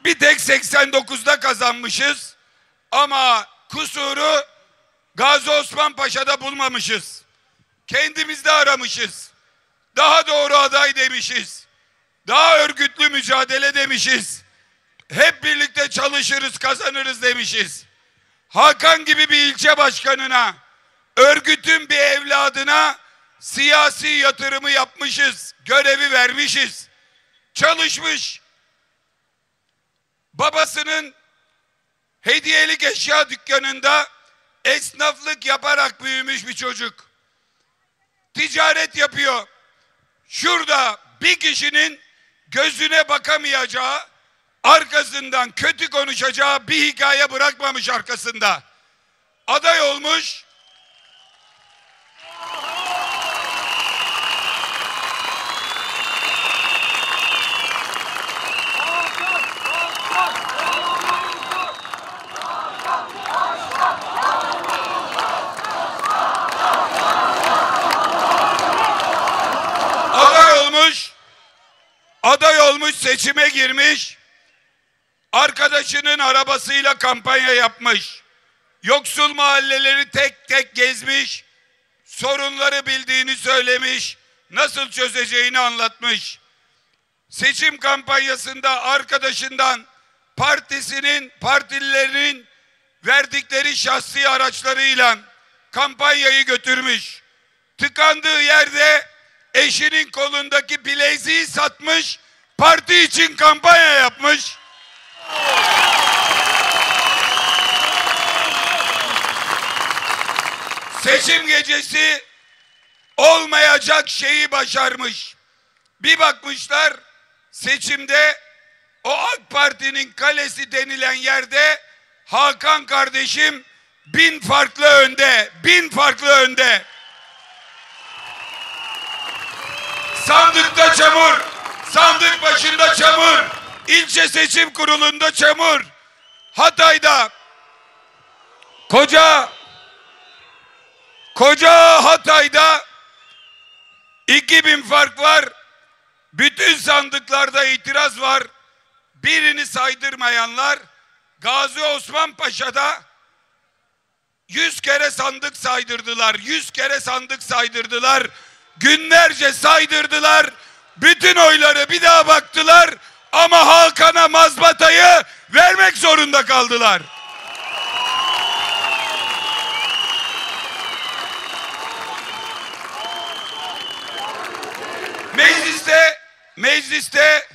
S5: Bir tek 89'da kazanmışız. Ama kusuru Gazi Osman Paşa'da bulmamışız. Kendimizde aramışız. Daha doğru aday demişiz. Daha örgütlü mücadele demişiz. Hep birlikte çalışırız, kazanırız demişiz. Hakan gibi bir ilçe başkanına, örgütün bir evladına siyasi yatırımı yapmışız. Görevi vermişiz. Çalışmış. Babasının hediyelik eşya dükkanında esnaflık yaparak büyümüş bir çocuk. Ticaret yapıyor. Şurada bir kişinin gözüne bakamayacağı, arkasından kötü konuşacağı bir hikaye bırakmamış arkasında. Aday olmuş. Aday olmuş, seçime girmiş, arkadaşının arabasıyla kampanya yapmış, yoksul mahalleleri tek tek gezmiş, sorunları bildiğini söylemiş, nasıl çözeceğini anlatmış. Seçim kampanyasında arkadaşından partililerinin verdikleri şahsi araçlarıyla kampanyayı götürmüş. Tıkandığı yerde eşinin kolundaki bileziği satmış, parti için kampanya yapmış. Seçim gecesi olmayacak şeyi başarmış. Bir bakmışlar seçimde o AK Parti'nin kalesi denilen yerde Hakan kardeşim 1000 farklı önde. 1000 farklı önde. Sandıkta çamur, sandık başında çamur, ilçe seçim kurulunda çamur. Hatay'da koca Hatay'da 2000 fark var. Bütün sandıklarda itiraz var. Birini saydırmayanlar Gazi Osman Paşa'da 100 kere sandık saydırdılar. 100 kere sandık saydırdılar. Günlerce saydırdılar. Bütün oyları bir daha baktılar. Ama Hakan'a mazbatayı vermek zorunda kaldılar. Mecliste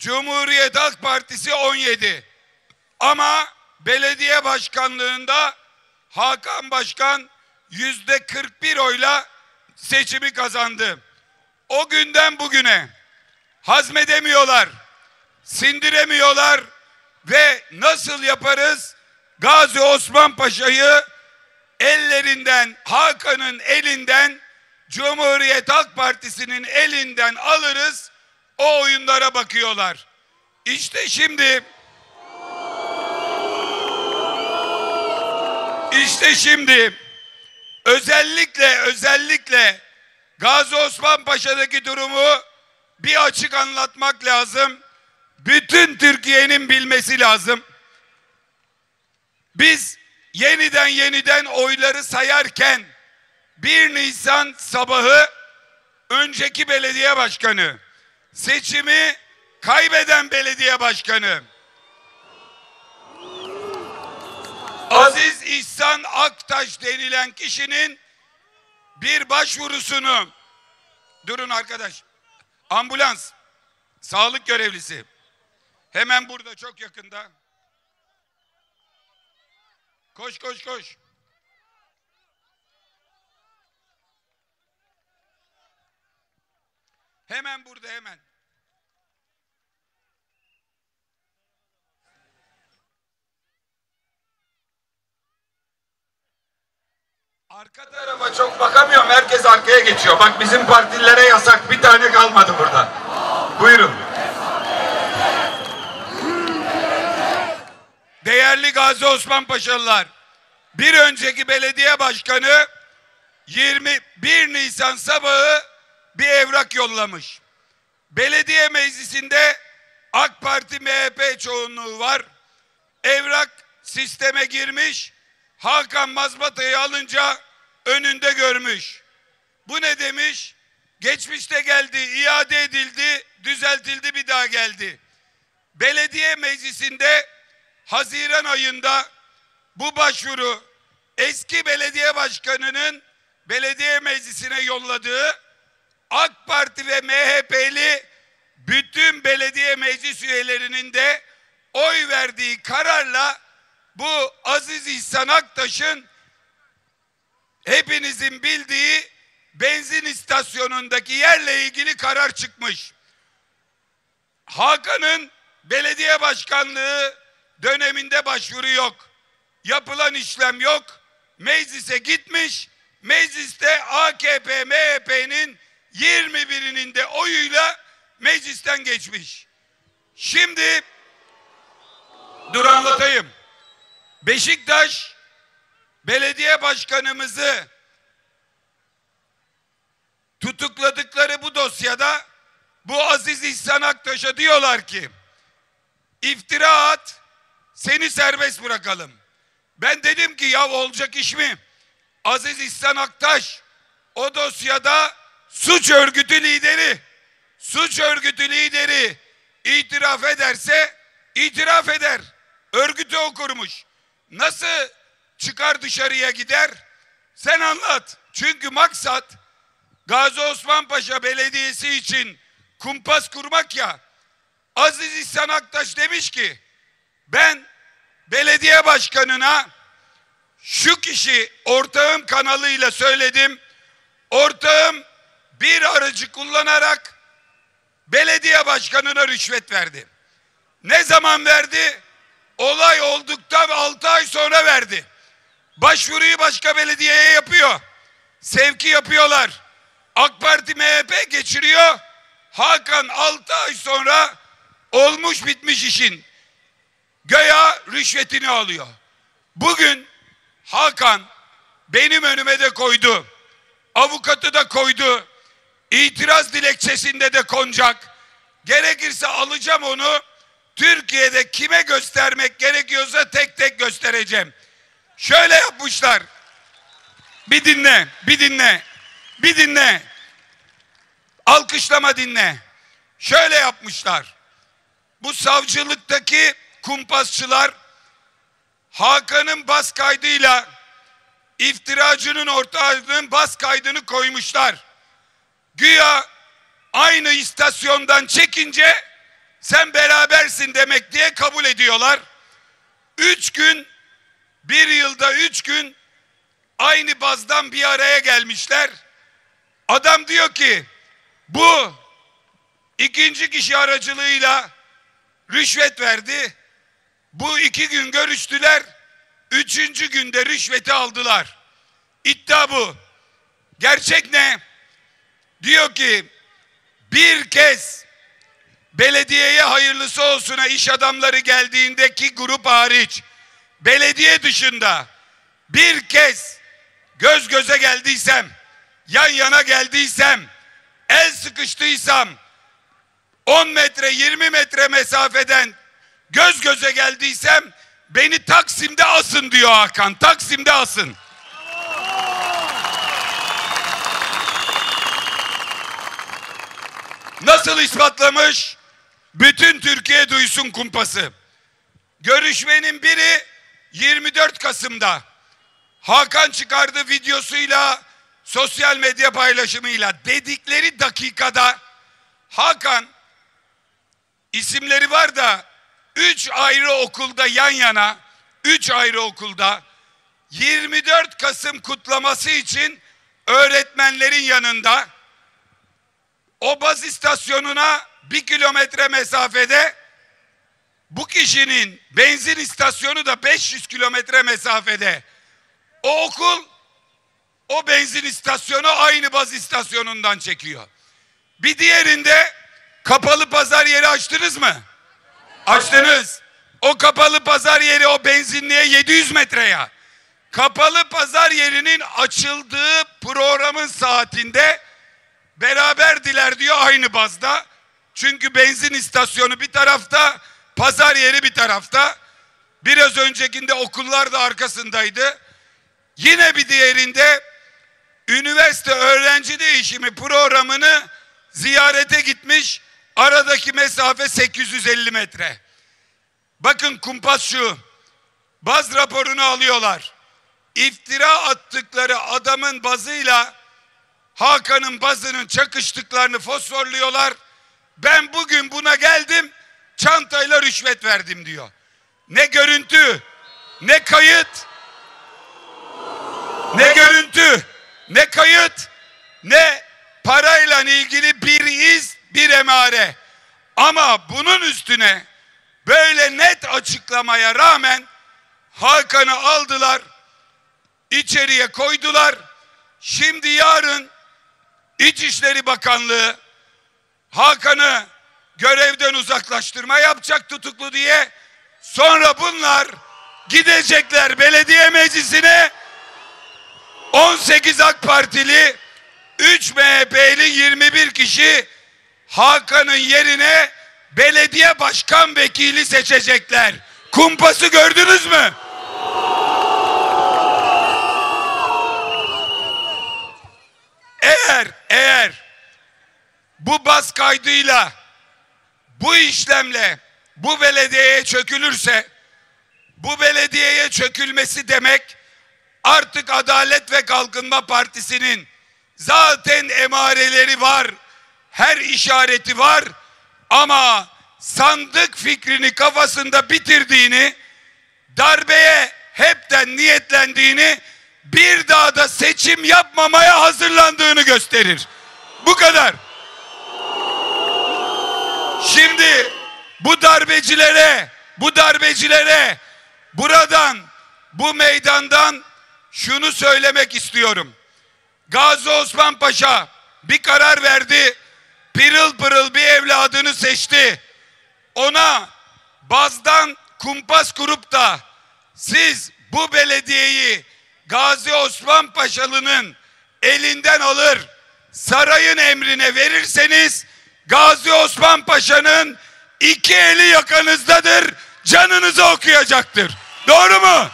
S5: Cumhuriyet Halk Partisi 17. Ama belediye başkanlığında Hakan Başkan %41 oyla seçimi kazandı. O günden bugüne hazmedemiyorlar, sindiremiyorlar ve nasıl yaparız? Gazi Osman Paşa'yı ellerinden, Hakan'ın elinden, Cumhuriyet Halk Partisi'nin elinden alırız. O oyunlara bakıyorlar. İşte şimdi özellikle Gazi Osman Paşa'daki durumu bir açık anlatmak lazım. Bütün Türkiye'nin bilmesi lazım. Biz yeniden oyları sayarken 1 Nisan sabahı önceki belediye başkanı, seçimi kaybeden belediye başkanı Aziz İhsan Aktaş denilen kişinin bir başvurusunu, durun arkadaş, ambulans, sağlık görevlisi, hemen burada çok yakında, koş. Hemen burada, hemen. Arka tarafa çok bakamıyorum. Herkes arkaya geçiyor. Bak bizim partililere yasak. Bir tane kalmadı burada. Buyurun. Değerli Gazi Osman Paşalılar, bir önceki belediye başkanı 21 Nisan sabahı bir evrak yollamış. Belediye meclisinde AK Parti MHP çoğunluğu var. Evrak sisteme girmiş. Hakan mazbatayı alınca önünde görmüş. Bu ne demiş? Geçmişte geldi, iade edildi, düzeltildi, bir daha geldi. Belediye meclisinde Haziran ayında bu başvuru eski belediye başkanının belediye meclisine yolladığı AK Parti ve MHP'li bütün belediye meclis üyelerinin de oy verdiği kararla bu Aziz İhsan Aktaş'ın hepinizin bildiği benzin istasyonundaki yerle ilgili karar çıkmış. Hakan'ın belediye başkanlığı döneminde başvuru yok. Yapılan işlem yok. Meclise gitmiş. Mecliste AKP, MHP'nin 21'inin de oyuyla meclisten geçmiş. Şimdi dur anlatayım. Beşiktaş belediye başkanımızı tutukladıkları bu dosyada bu Aziz İhsan Aktaş'a diyorlar ki iftira at, seni serbest bırakalım. Ben dedim ki ya olacak iş mi? Aziz İhsan Aktaş o dosyada suç örgütü lideri itiraf ederse itiraf eder. Örgütü o kurmuş. Nasıl çıkar dışarıya gider? Sen anlat. Çünkü maksat Gazi Osman Paşa Belediyesi için kumpas kurmak ya. Aziz İhsan Aktaş demiş ki ben belediye başkanına şu kişi ortağım kanalıyla söyledim. Ortağım bir aracı kullanarak belediye başkanına rüşvet verdi. Ne zaman verdi? Olay olduktan 6 ay sonra verdi. Başvuruyu başka belediyeye yapıyor. Sevki yapıyorlar. AK Parti MHP geçiriyor. Hakan 6 ay sonra olmuş bitmiş işin göya rüşvetini alıyor. Bugün Hakan benim önüme de koydu. Avukatı da koydu. İtiraz dilekçesinde de konacak. Gerekirse alacağım onu. Türkiye'de kime göstermek gerekiyorsa tek tek göstereceğim. Şöyle yapmışlar. Bir dinle. Alkışlama dinle. Şöyle yapmışlar. Bu savcılıktaki kumpasçılar Hakan'ın bas kaydıyla iftiracının ortağının bas kaydını koymuşlar. Güya aynı istasyondan çekince sen berabersin demek diye kabul ediyorlar. 3 gün, bir yılda 3 gün aynı bazdan bir araya gelmişler. Adam diyor ki bu ikinci kişi aracılığıyla rüşvet verdi. Bu 2 gün görüştüler. 3. günde rüşveti aldılar. İddia bu. Gerçek ne? Diyor ki bir kez belediyeye hayırlısı olsuna iş adamları geldiğindeki grup hariç belediye dışında bir kez göz göze geldiysem, yan yana geldiysem, el sıkıştıysam 10 metre 20 metre mesafeden göz göze geldiysem beni Taksim'de asın diyor Hakan. Taksim'de asın. Nasıl ispatlamış? Bütün Türkiye duysun kumpası. Görüşmenin biri 24 Kasım'da. Hakan çıkardı videosuyla, sosyal medya paylaşımıyla. Dedikleri dakikada Hakan, isimleri var da 3 ayrı okulda yan yana, 3 ayrı okulda 24 Kasım kutlaması için öğretmenlerin yanında, o baz istasyonuna 1 kilometre mesafede, bu kişinin benzin istasyonu da 500 kilometre mesafede. O okul, o benzin istasyonu aynı baz istasyonundan çekiyor. Bir diğerinde kapalı pazar yeri açtınız mı? Açtınız. O kapalı pazar yeri o benzinliğe 700 metre ya. Kapalı pazar yerinin açıldığı programın saatinde beraberdiler diyor aynı bazda. Çünkü benzin istasyonu bir tarafta, pazar yeri bir tarafta. Biraz öncekinde okullar da arkasındaydı. Yine bir diğerinde üniversite öğrenci değişimi programını ziyarete gitmiş. Aradaki mesafe 850 metre. Bakın kumpas şu. Baz raporunu alıyorlar. İftira attıkları adamın bazıyla Hakan'ın bazının çakıştıklarını fosforluyorlar. Ben bugün buna geldim, çantayla rüşvet verdim diyor. Ne görüntü, ne kayıt, ne görüntü, ne kayıt, ne parayla ilgili bir iz, bir emare. Ama bunun üstüne böyle net açıklamaya rağmen Hakan'ı aldılar, içeriye koydular. Şimdi yarın İçişleri Bakanlığı Hakan'ı görevden uzaklaştırma yapacak tutuklu diye. Sonra bunlar gidecekler belediye meclisine. 18 AK Partili, 3 MHP'li 21 kişi Hakan'ın yerine belediye başkan vekili seçecekler. Kumpası gördünüz mü? Eğer bu baz kaydıyla, bu işlemle bu belediyeye çökülürse, bu belediyeye çökülmesi demek artık Adalet ve Kalkınma Partisi'nin zaten emareleri var, her işareti var ama sandık fikrini kafasında bitirdiğini, darbeye hepten niyetlendiğini, bir daha da seçim yapmamaya hazırlandığını gösterir. Bu kadar. Şimdi bu darbecilere buradan, bu meydandan şunu söylemek istiyorum. Gazi Osman Paşa bir karar verdi. Pırıl pırıl bir evladını seçti. Ona bazdan kumpas kurup da siz bu belediyeyi Gazi Osman Paşalı'nın elinden alır, sarayın emrine verirseniz Gazi Osman Paşa'nın 2 eli yakanızdadır, canınızı okuyacaktır. Doğru mu?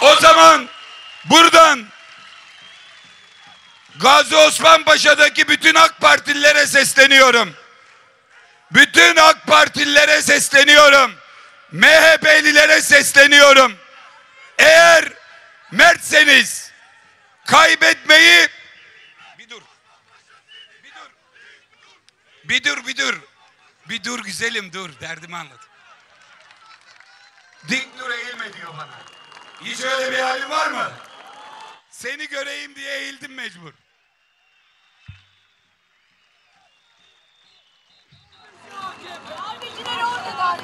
S5: O zaman buradan Gazi Osman Paşa'daki bütün AK Partililere sesleniyorum. Bütün AK Partililere sesleniyorum. MHP'lilere sesleniyorum. Eğer mertseniz Bir dur, bir dur. Bir dur güzelim, dur. Derdimi anlat. Dik dur, eğilme diyor bana. Hiç öyle bir halin var mı? Seni göreyim diye eğildim mecbur.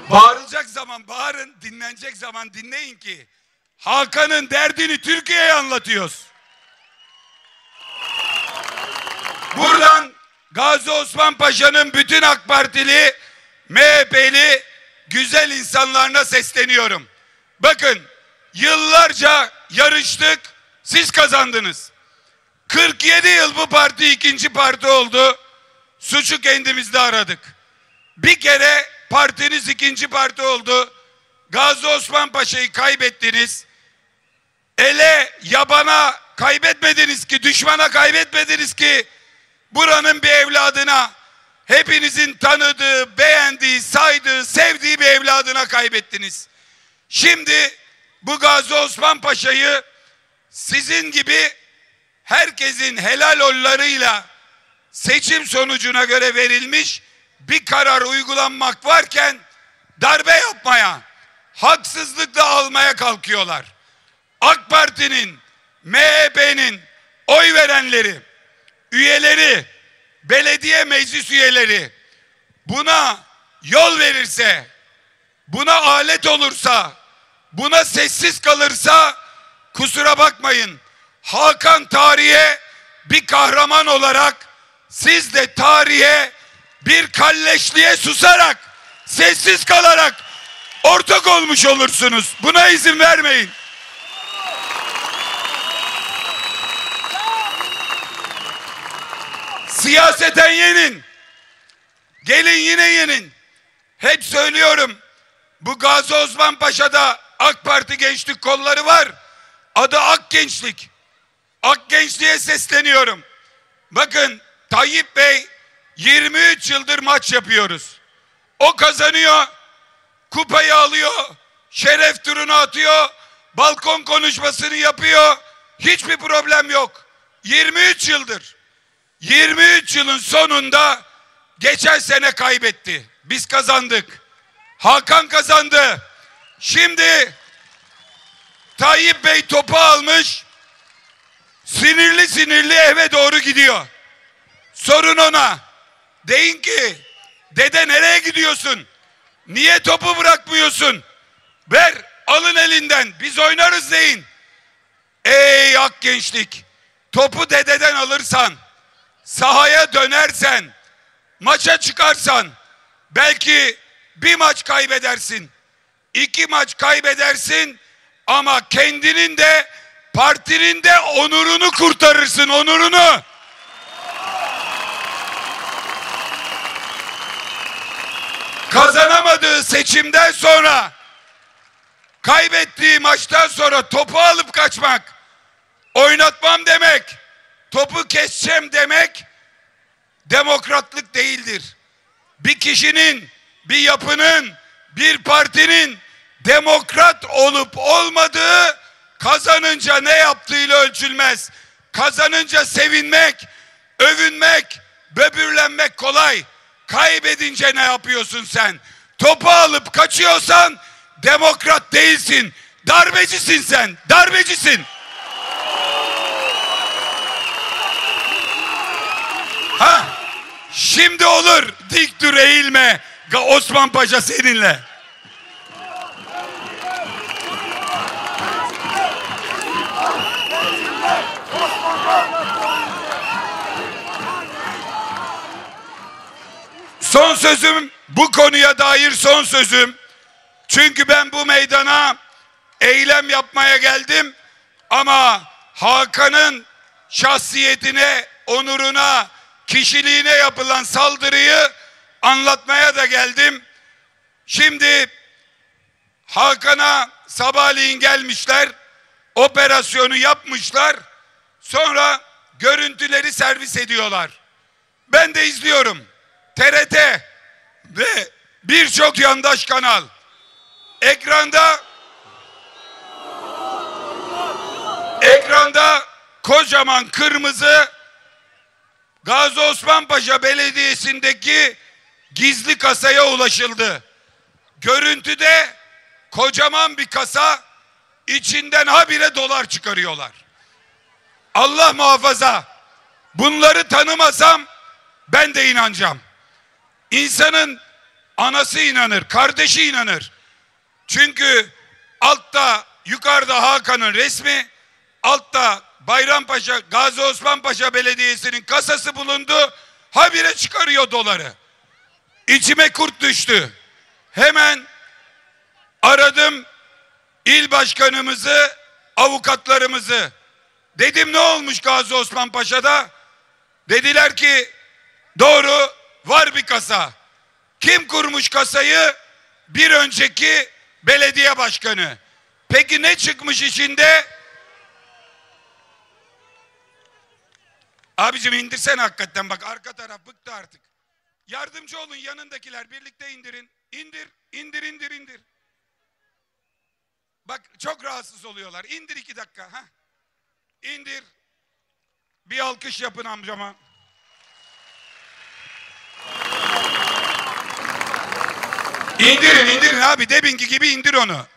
S5: Bağırılacak zaman bağırın, dinlenecek zaman dinleyin ki Hakan'ın derdini Türkiye'ye anlatıyoruz. Buradan Gazi Osman Paşa'nın bütün AK Partili, MHP'li güzel insanlarına sesleniyorum. Bakın, yıllarca yarıştık, siz kazandınız. 47 yıl bu parti ikinci parti oldu. Suçu kendimizde aradık. Bir kere partiniz ikinci parti oldu. Gazi Osman Paşa'yı kaybettiniz. Ele, yabana kaybetmediniz ki, düşmana kaybetmediniz ki, buranın bir evladına, hepinizin tanıdığı, beğendiği, saydığı, sevdiği bir evladına kaybettiniz. Şimdi bu Gazi Osman Paşa'yı sizin gibi herkesin helal oylarıyla seçim sonucuna göre verilmiş bir karar uygulanmak varken darbe yapmaya, haksızlıkla almaya kalkıyorlar. AK Parti'nin, MHP'nin oy verenleri, üyeleri, belediye meclis üyeleri buna yol verirse, buna alet olursa, buna sessiz kalırsa kusura bakmayın. Hakan tarihe bir kahraman olarak, siz de tarihe bir kalleşliğe susarak, sessiz kalarak ortak olmuş olursunuz. Buna izin vermeyin. Siyaseten yenin. Gelin yine yenin. Hep söylüyorum. Bu Gazi Osman Paşa'da AK Parti gençlik kolları var. Adı Ak Gençlik. Ak Gençliğe sesleniyorum. Bakın Tayyip Bey 23 yıldır maç yapıyoruz. O kazanıyor. Kupayı alıyor. Şeref turunu atıyor. Balkon konuşmasını yapıyor. Hiçbir problem yok. 23 yıldır. 23 yılın sonunda geçen sene kaybetti. Biz kazandık. Hakan kazandı. Şimdi Tayyip Bey topu almış. Sinirli sinirli eve doğru gidiyor. Sorun ona. Deyin ki, dede nereye gidiyorsun? Niye topu bırakmıyorsun? Ver, alın elinden. Biz oynarız deyin. Ey Ak Gençlik. Topu dededen alırsan, sahaya dönersen, maça çıkarsan, belki bir maç kaybedersin, 2 maç kaybedersin ama kendinin de partinin de onurunu kurtarırsın, onurunu. Kazanamadığı seçimden sonra, kaybettiği maçtan sonra topu alıp kaçmak, oynatmam demek, topu keseceğim demek demokratlık değildir. Bir kişinin, bir yapının, bir partinin demokrat olup olmadığı kazanınca ne yaptığıyla ölçülmez. Kazanınca sevinmek, övünmek, böbürlenmek kolay. Kaybedince ne yapıyorsun sen? Topu alıp kaçıyorsan demokrat değilsin. Darbecisin sen. Darbecisin. Ha? Şimdi olur. Dik dur, eğilme. Osman Paşa seninle. Son sözüm, bu konuya dair son sözüm. Çünkü ben bu meydana eylem yapmaya geldim ama Hakan'ın şahsiyetine, onuruna, kişiliğine yapılan saldırıyı anlatmaya da geldim. Şimdi Hakan'a sabahleyin gelmişler, operasyonu yapmışlar, sonra görüntüleri servis ediyorlar. Ben de izliyorum. TRT ve birçok yandaş kanal. Ekranda kocaman kırmızı Gazi Osman Paşa Belediyesi'ndeki gizli kasaya ulaşıldı. Görüntüde kocaman bir kasa, içinden habire dolar çıkarıyorlar. Allah muhafaza, bunları tanımasam ben de inanacağım. İnsanın anası inanır, kardeşi inanır. Çünkü altta, yukarıda Hakan'ın resmi, altta Bayrampaşa, Gazi Osman Paşa Belediyesi'nin kasası bulundu. Habire çıkarıyor doları. İçime kurt düştü. Hemen aradım il başkanımızı, avukatlarımızı. Dedim ne olmuş Gazi Osman Paşa'da? Dediler ki doğru, var bir kasa. Kim kurmuş kasayı? Bir önceki belediye başkanı. Peki ne çıkmış içinde? Abicim indirsene hakikaten, bak arka taraf bıktı artık. Yardımcı olun, yanındakiler birlikte indirin. İndir. Bak çok rahatsız oluyorlar. İndir 2 dakika. Ha? İndir. Bir alkış yapın amcama. İndirin abi, deminki gibi indir onu.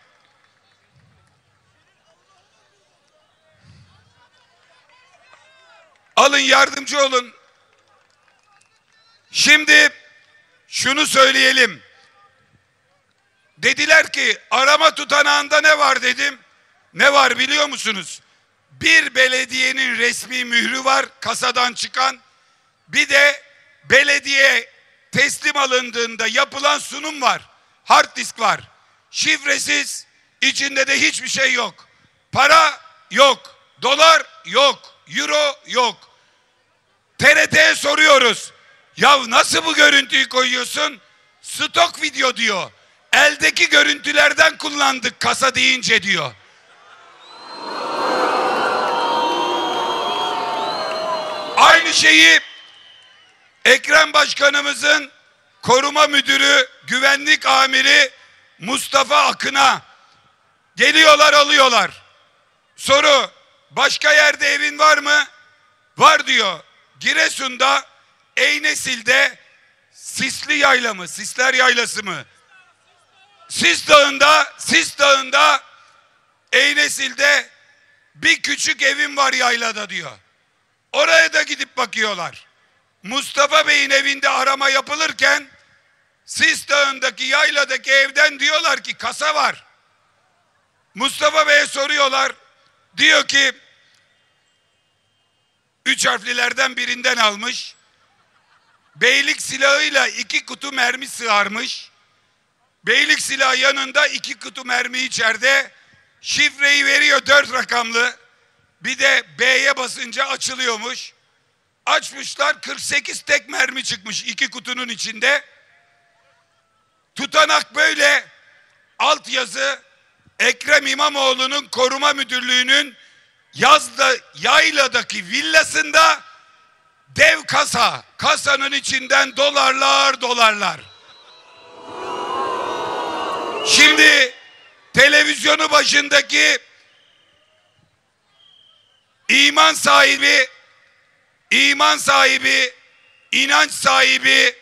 S5: Alın, yardımcı olun. Şimdi şunu söyleyelim. Dediler ki arama tutanağında ne var dedim. Ne var biliyor musunuz? Bir belediyenin resmi mührü var kasadan çıkan. Bir de belediye teslim alındığında yapılan sunum var. Hard disk var. Şifresiz, içinde de hiçbir şey yok. Para yok. Dolar yok. Euro yok. TRT'ye soruyoruz. Ya nasıl bu görüntüyü koyuyorsun? Stok video diyor. Eldeki görüntülerden kullandık kasa deyince diyor. Aynı şeyi Ekrem Başkanımızın koruma müdürü, güvenlik amiri Mustafa Akın'a geliyorlar, alıyorlar. Soru, başka yerde evin var mı? Var diyor. Giresun'da, Eynesil'de, Sisli Yayla mı? Sisler Yaylası mı? Sis Dağı'nda, Eynesil'de bir küçük evim var yaylada diyor. Oraya da gidip bakıyorlar. Mustafa Bey'in evinde arama yapılırken Sis Dağı'ndaki yayladaki evden diyorlar ki kasa var. Mustafa Bey'e soruyorlar. Diyor ki 3 harflilerden birinden almış. Beylik silahıyla 2 kutu mermi sığarmış. Beylik silahı yanında, 2 kutu mermi içeride. Şifreyi veriyor 4 rakamlı. Bir de B'ye basınca açılıyormuş. Açmışlar, 48 tek mermi çıkmış 2 kutunun içinde. Tutanak böyle. Altyazı Ekrem İmamoğlu'nun koruma müdürlüğünün Yayladaki villasında dev kasa. Kasanın içinden dolarlar. Şimdi televizyonu başındaki iman sahibi, inanç sahibi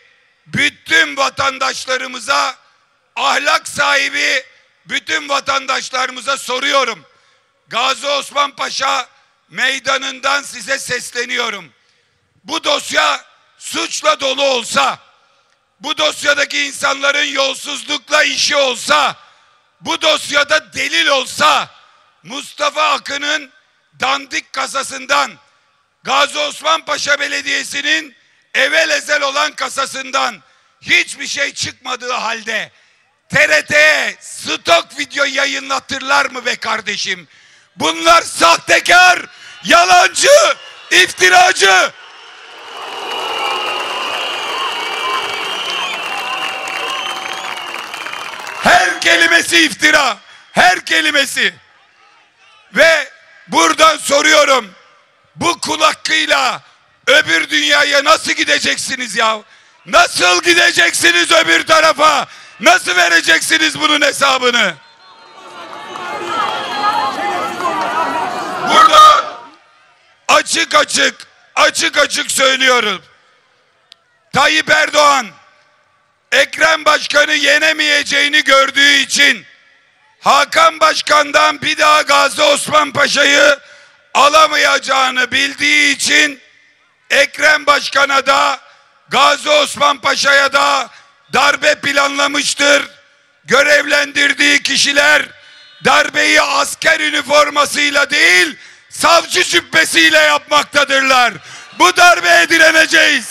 S5: bütün vatandaşlarımıza, ahlak sahibi bütün vatandaşlarımıza soruyorum. Gazi Osman Paşa meydanından size sesleniyorum. Bu dosya suçla dolu olsa, bu dosyadaki insanların yolsuzlukla işi olsa, bu dosyada delil olsa, Mustafa Akın'ın dandik kasasından, Gazi Osman Paşa Belediyesi'nin evvel ezel olan kasasından hiçbir şey çıkmadığı halde TRT'ye stok video yayınlatırlar mı be kardeşim? Bunlar sahtekar, yalancı, iftiracı. Her kelimesi iftira, her kelimesi. Ve buradan soruyorum, bu kul hakkıyla öbür dünyaya nasıl gideceksiniz ya? Nasıl gideceksiniz öbür tarafa? Nasıl vereceksiniz bunun hesabını? Burada açık açık açık söylüyorum. Tayyip Erdoğan, Ekrem Başkan'ı yenemeyeceğini gördüğü için Hakan Başkan'dan bir daha Gazi Osman Paşa'yı alamayacağını bildiği için Ekrem Başkan'a da Gazi Osman Paşa'ya da darbe planlamıştır. Görevlendirdiği kişiler darbeyi asker üniformasıyla değil, savcı cübbesiyle yapmaktadırlar. Bu darbeye direneceğiz.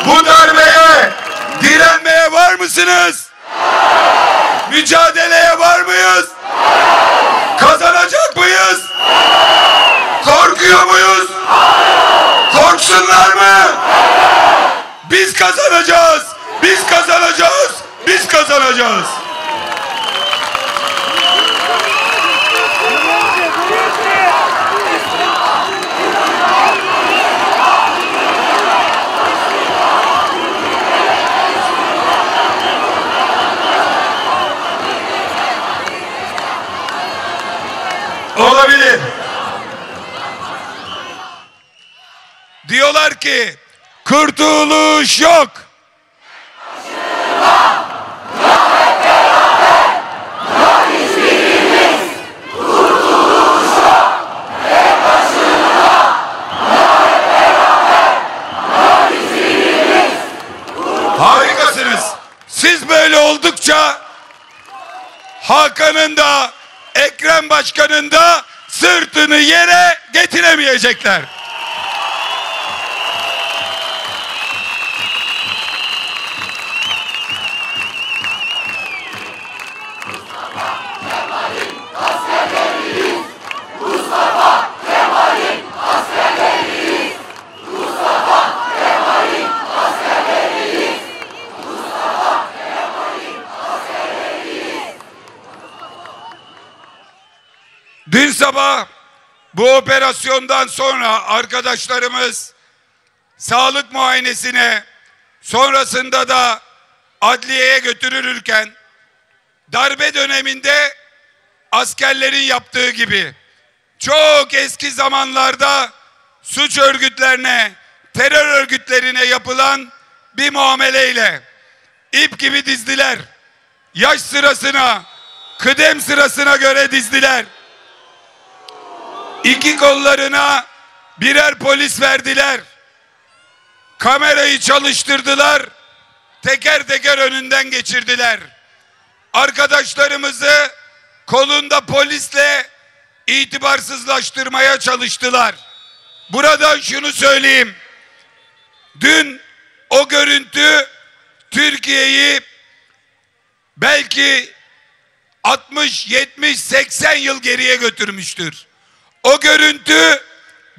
S5: Bu darbeye direnmeye var mısınız? Mücadeleye var mıyız? Kazanacak mıyız? Korkuyor muyuz? Korksunlar mı? Biz kazanacağız. Biz kazanacağız. Biz kazanacağız. Olabilir. Diyorlar ki kurtuluş yok. Harikasınız. Siz böyle oldukça Hakan'ın da Ekrem Başkan'ın da sırtını yere getiremeyecekler. Dün sabah bu operasyondan sonra arkadaşlarımız sağlık muayenesine, sonrasında da adliyeye götürülürken darbe döneminde askerlerin yaptığı gibi çok eski zamanlarda suç örgütlerine, terör örgütlerine yapılan bir muameleyle ip gibi dizdiler. Yaş sırasına, kıdem sırasına göre dizdiler. İki kollarına birer polis verdiler. Kamerayı çalıştırdılar. Teker teker önünden geçirdiler. Arkadaşlarımızı kolunda polisle itibarsızlaştırmaya çalıştılar. Buradan şunu söyleyeyim. Dün o görüntü Türkiye'yi belki 60, 70, 80 yıl geriye götürmüştür. O görüntü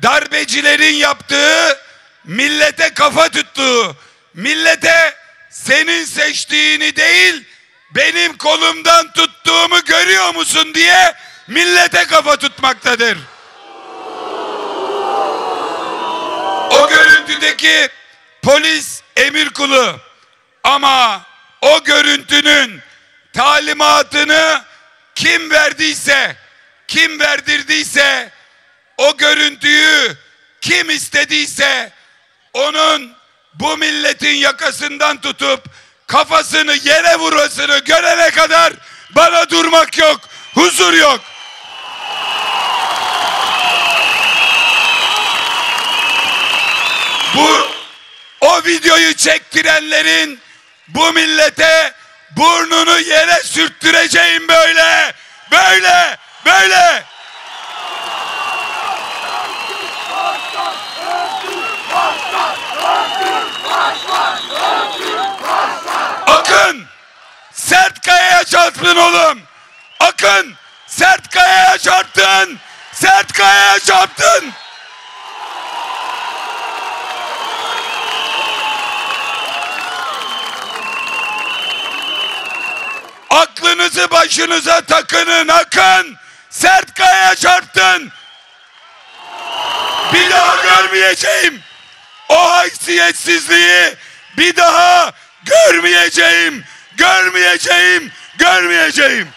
S5: darbecilerin yaptığı, millete kafa tuttuğu, millete senin seçtiğini değil benim kolumdan tuttuğumu görüyor musun diye millete kafa tutmaktadır. O görüntüdeki polis emir kulu, ama o görüntünün talimatını kim verdiyse, kim verdirdiyse, o görüntüyü kim istediyse onun bu milletin yakasından tutup kafasını yere vurmasını görene kadar bana durmak yok, huzur yok. O videoyu çektirenlerin bu millete burnunu yere sürttüreceğim böyle, böyle, böyle. Akın, sert kayaya çarptın oğlum. Akın, sert kayaya çarptın. Sert kayaya çarptın. Aklınızı başınıza takının Akın. Sert kayaya çarptın. Bir daha görmeyeceğim. O haysiyetsizliği bir daha görmeyeceğim. Görmeyeceğim. Görmeyeceğim.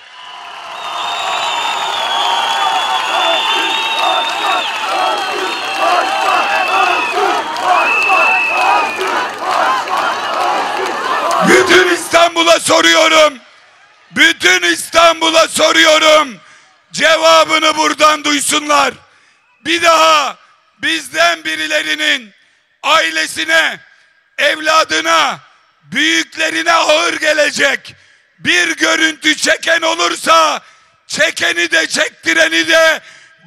S5: İstanbul'a soruyorum. Bütün İstanbul'a soruyorum. Cevabını buradan duysunlar. Bir daha bizden birilerinin ailesine, evladına, büyüklerine ağır gelecek bir görüntü çeken olursa, çekeni de çektireni de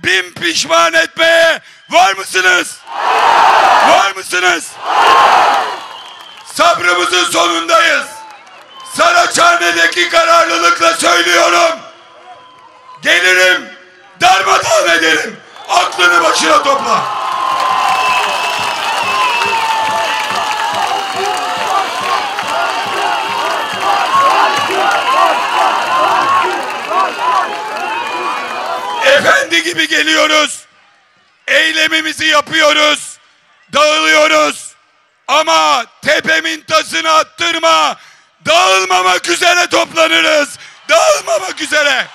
S5: bin pişman etmeye var mısınız? Var mısınız? Sabrımızın sonundayız. Saraçhane'deki kararlılıkla söylüyorum. Gelirim, darmadağın ederim. Aklını başına topla. Efendi gibi geliyoruz. Eylemimizi yapıyoruz. Dağılıyoruz. Ama tepemin tasını attırma. Dağılmamak üzere toplanırız. Dağılmamak üzere.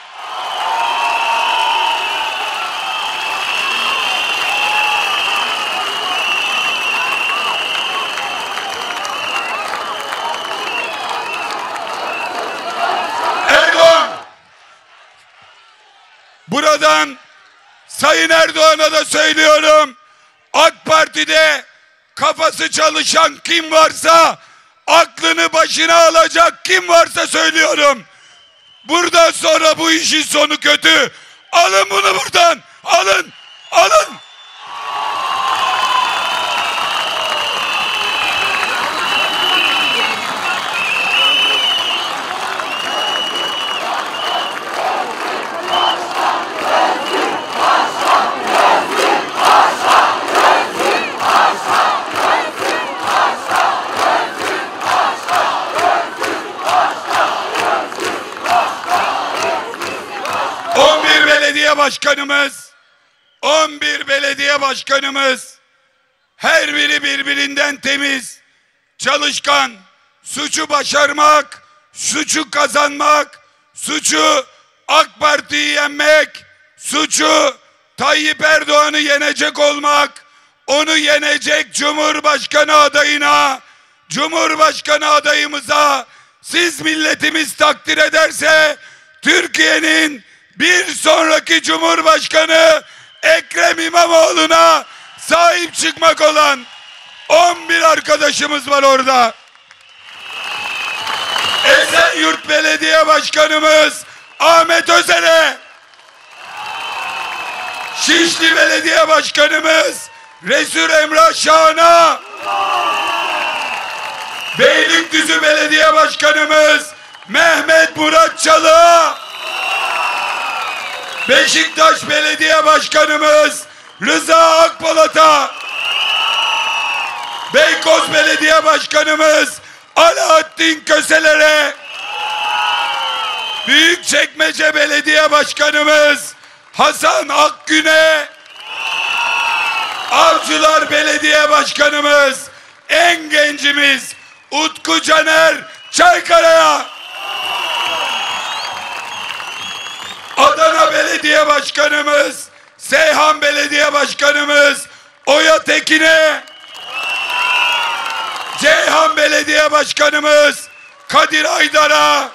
S5: Erdoğan. Buradan Sayın Erdoğan'a da söylüyorum. AK Parti'de kafası çalışan kim varsa, aklını başına alacak kim varsa söylüyorum. Buradan sonra bu işin sonu kötü. Alın bunu buradan. Alın. Alın. Başkanımız, 11 belediye başkanımız, her biri birbirinden temiz, çalışkan, suçu başarmak, suçu kazanmak, suçu AK Parti'yi yenmek, suçu Tayyip Erdoğan'ı yenecek olmak, onu yenecek Cumhurbaşkanı adayına, Cumhurbaşkanı adayımıza, siz milletimiz takdir ederse Türkiye'nin bir sonraki Cumhurbaşkanı Ekrem İmamoğlu'na sahip çıkmak olan 11 arkadaşımız var orada. Esenyurt Belediye Başkanımız Ahmet Özel'e, Şişli Belediye Başkanımız Resul Emrah Şahan'a, Beylikdüzü Belediye Başkanımız Mehmet Murat Çalık'a, Beşiktaş Belediye Başkanımız Rıza Akpolat'a, Beykoz Belediye Başkanımız Alaaddin Köseler'e, Büyükçekmece Belediye Başkanımız Hasan Akgün'e, Avcılar Belediye Başkanımız en gencimiz Utku Caner Çaykara'ya, Adana Belediye Başkanımız, Seyhan Belediye Başkanımız Oya Tekin'e, Ceyhan Belediye Başkanımız Kadir Aydar'a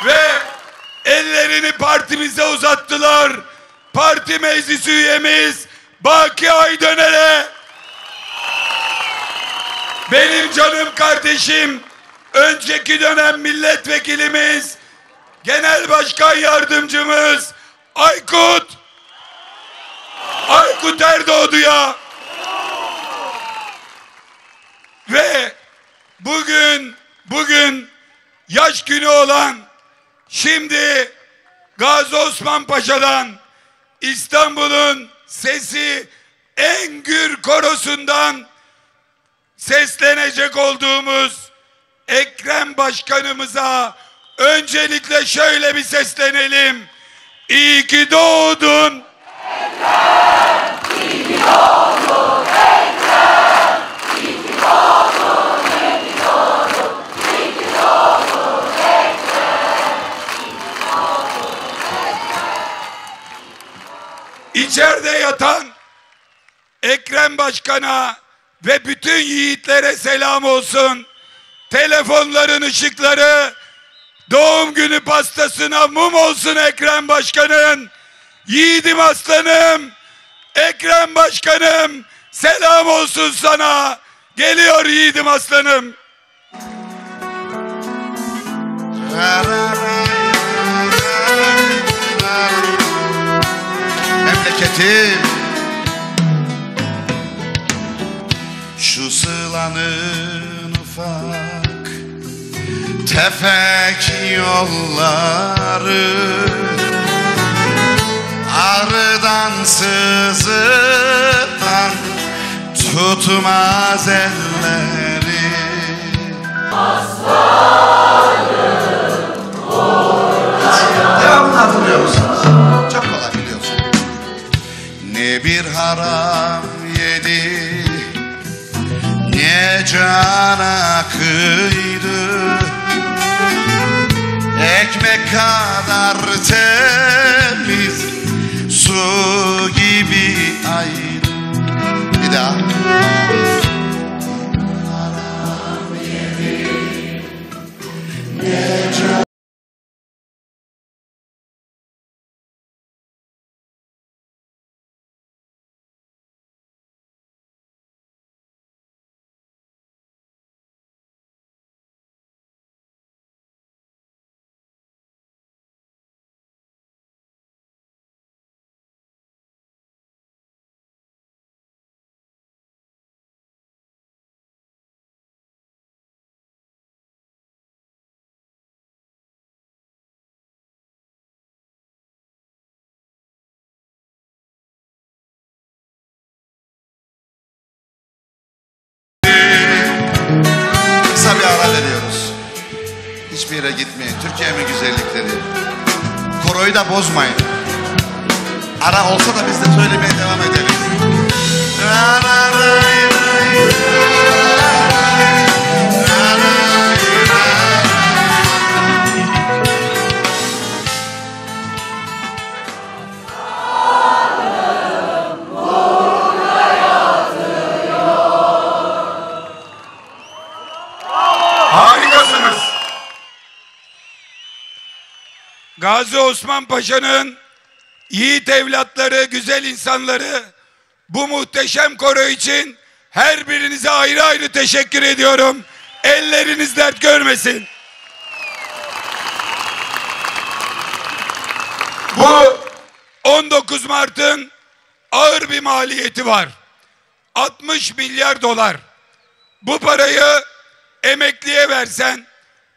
S5: ve ellerini partimize uzattılar. Parti meclis üyemiz Baki Aydöner'e, benim canım kardeşim, önceki dönem milletvekilimiz, Genel Başkan Yardımcımız Aykut Erdoğdu'ya ve bugün yaş günü olan, şimdi Gazi Osman Paşa'dan, İstanbul'un sesi en gür korosundan seslenecek olduğumuz Ekrem Başkanımıza öncelikle şöyle bir seslenelim. İyi ki doğdun Ekrem, iyi ki doğdun Ekrem, iyi ki doğdun, iyi ki doğdun, iyi ki doğdun Ekrem, iyi ki doğdun Ekrem. İçeride yatan Ekrem Başkan'a ve bütün yiğitlere selam olsun. telefonların ışıkları doğum günü pastasına mum olsun Ekrem Başkan'ın. Yiğidim aslanım, Ekrem Başkanım, selam olsun sana. Geliyor yiğidim aslanım.
S6: Memleketim, şu sığlanın ufak tefek yolları, ağrıdan sızıdan tutmaz elleri. Devamını hatırlıyor musunuz? Çok kolay biliyorsun. Ne bir haram yedi, ne cana kıydı, ekmek kadar temiz, su gibi ayrı. Bir daha. Haram yedi, ne cana bir ara veriyoruz. Hiçbir yere gitmeyin. Türkiye'nin güzellikleri. Koroyu da bozmayın. Ara olsa da biz de söylemeye devam edelim.
S5: Harikasınız. Gazi Osman Paşa'nın yiğit evlatları, güzel insanları, bu muhteşem koro için her birinize ayrı ayrı teşekkür ediyorum. Elleriniz dert görmesin. Bu 19 Mart'ın ağır bir maliyeti var. 60 milyar dolar. Bu parayı emekliye versen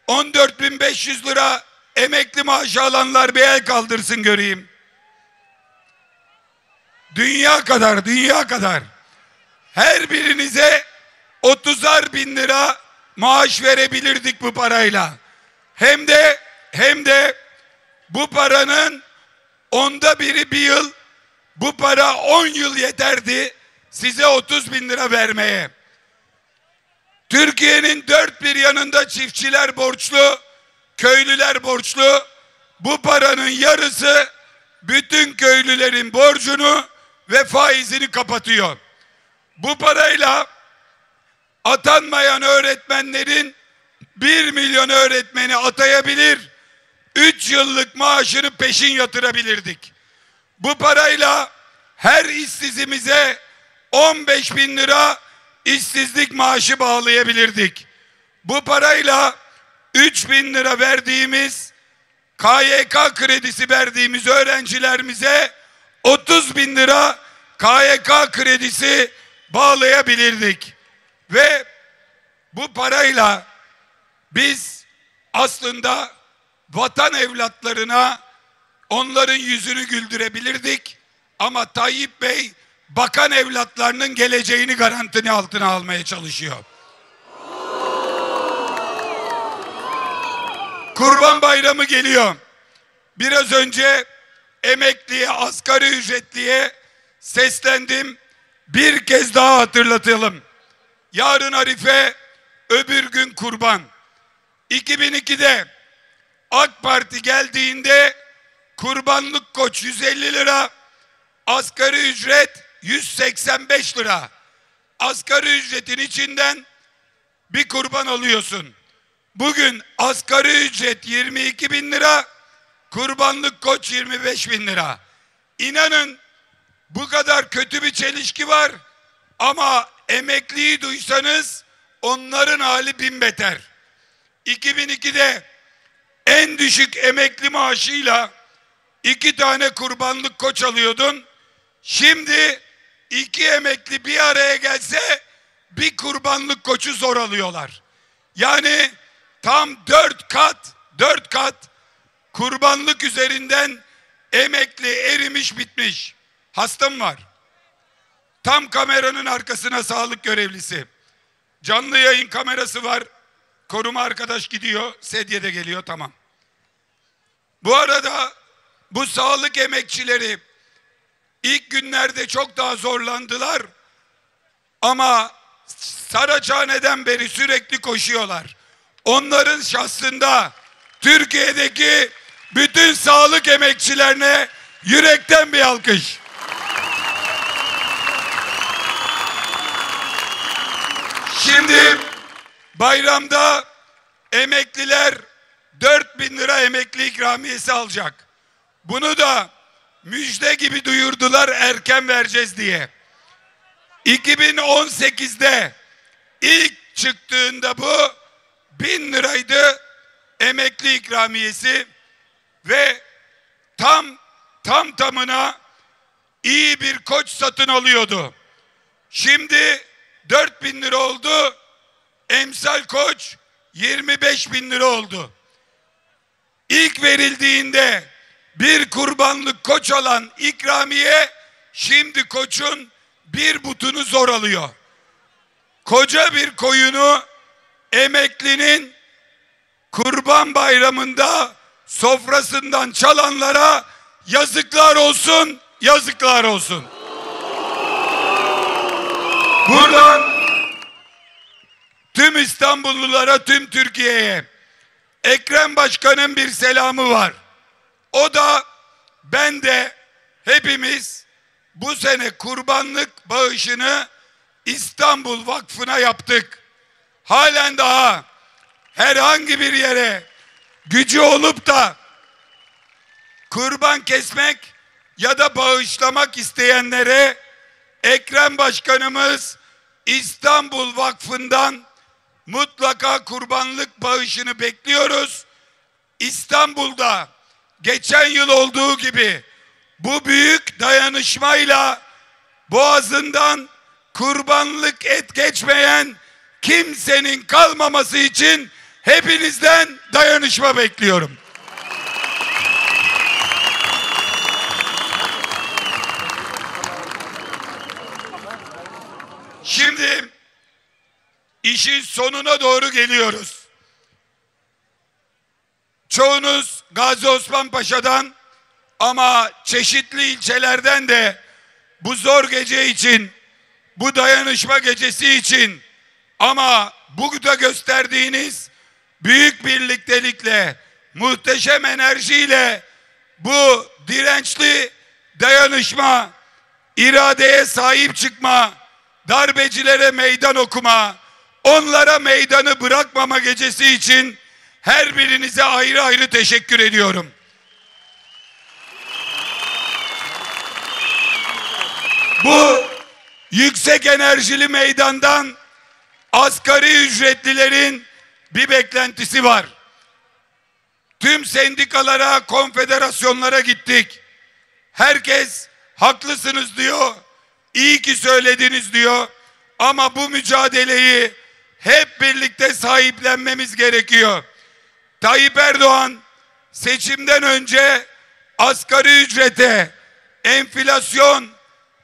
S5: 14.500 lira emekli maaşı alanlar bir el kaldırsın göreyim. Dünya kadar, dünya kadar. Her birinize 30'ar bin lira maaş verebilirdik bu parayla. Hem de bu paranın 1/10 bir yıl, bu para 10 yıl yeterdi size 30 bin lira vermeye. Türkiye'nin dört bir yanında çiftçiler borçlu, köylüler borçlu. Bu paranın yarısı bütün köylülerin borcunu ve faizini kapatıyor. Bu parayla atanmayan öğretmenlerin 1 milyon öğretmeni atayabilir, 3 yıllık maaşını peşin yatırabilirdik. Bu parayla her işsizimize 15 bin lira işsizlik maaşı bağlayabilirdik. Bu parayla 3 bin lira verdiğimiz, KYK kredisi verdiğimiz öğrencilerimize 30 bin lira KYK kredisi bağlayabilirdik. Ve bu parayla biz aslında vatan evlatlarına onların yüzünü güldürebilirdik. Ama Tayyip Bey bakan evlatlarının geleceğini garantini altına almaya çalışıyor. Kurban Bayramı geliyor. Biraz önce emekliye, asgari ücretliye seslendim. Bir kez daha hatırlatalım. Yarın Arife, öbür gün Kurban. 2002'de AK Parti geldiğinde kurbanlık koç 150 lira, asgari ücret 185 lira. Asgari ücretin içinden bir kurban alıyorsun. Bugün asgari ücret 22 bin lira, kurbanlık koç 25 bin lira. İnanın bu kadar kötü bir çelişki var ama emekliyi duysanız onların hali bin beter. 2002'de en düşük emekli maaşıyla 2 tane kurbanlık koç alıyordun. Şimdi 2 emekli bir araya gelse bir kurbanlık koçu zor alıyorlar. Yani tam 4 kat kurbanlık üzerinden emekli erimiş bitmiş. Hastam var. Tam kameranın arkasına sağlık görevlisi. Canlı yayın kamerası var. Koruma arkadaş gidiyor. Sedye de geliyor, tamam. Bu arada bu sağlık emekçileri ilk günlerde çok daha zorlandılar. Ama Saraçhane'den beri sürekli koşuyorlar. Onların şahsında Türkiye'deki bütün sağlık emekçilerine yürekten bir alkış. Şimdi bayramda emekliler 4.000 lira emekli ikramiyesi alacak. Bunu da müjde gibi duyurdular, erken vereceğiz diye. 2018'de ilk çıktığında bu 1.000 liraydı emekli ikramiyesi ve tamına iyi bir koç satın alıyordu. Şimdi 4.000 lira oldu. Emsal koç 25.000 lira oldu. İlk verildiğinde bir kurbanlık koç alan ikramiye şimdi koçun bir butunu zor alıyor. Koca bir koyunu emeklinin Kurban Bayramı'nda sofrasından çalanlara yazıklar olsun, yazıklar olsun. Buradan tüm İstanbullulara, tüm Türkiye'ye Ekrem Başkan'ın bir selamı var. O da ben de hepimiz bu sene kurbanlık bağışını İstanbul Vakfı'na yaptık. Halen daha herhangi bir yere gücü olup da kurban kesmek ya da bağışlamak isteyenlere Ekrem Başkanımız İstanbul Vakfı'ndan mutlaka kurbanlık bağışını bekliyoruz. İstanbul'da geçen yıl olduğu gibi bu büyük dayanışmayla boğazından kurbanlık et geçmeyen kimsenin kalmaması için hepinizden dayanışma bekliyorum. Şimdi işin sonuna doğru geliyoruz. Çoğunuz Gazi Osman Paşa'dan ama çeşitli ilçelerden de bu zor gece için, bu dayanışma gecesi için ama bu da gösterdiğiniz büyük birliktelikle, muhteşem enerjiyle bu dirençli dayanışma, iradeye sahip çıkma, darbecilere meydan okuma, onlara meydanı bırakmama gecesi için her birinize ayrı ayrı teşekkür ediyorum. Bu yüksek enerjili meydandan asgari ücretlilerin bir beklentisi var. Tüm sendikalara, konfederasyonlara gittik. Herkes haklısınız diyor, iyi ki söylediniz diyor. Ama bu mücadeleyi hep birlikte sahiplenmemiz gerekiyor. Tayyip Erdoğan seçimden önce asgari ücrete, enflasyon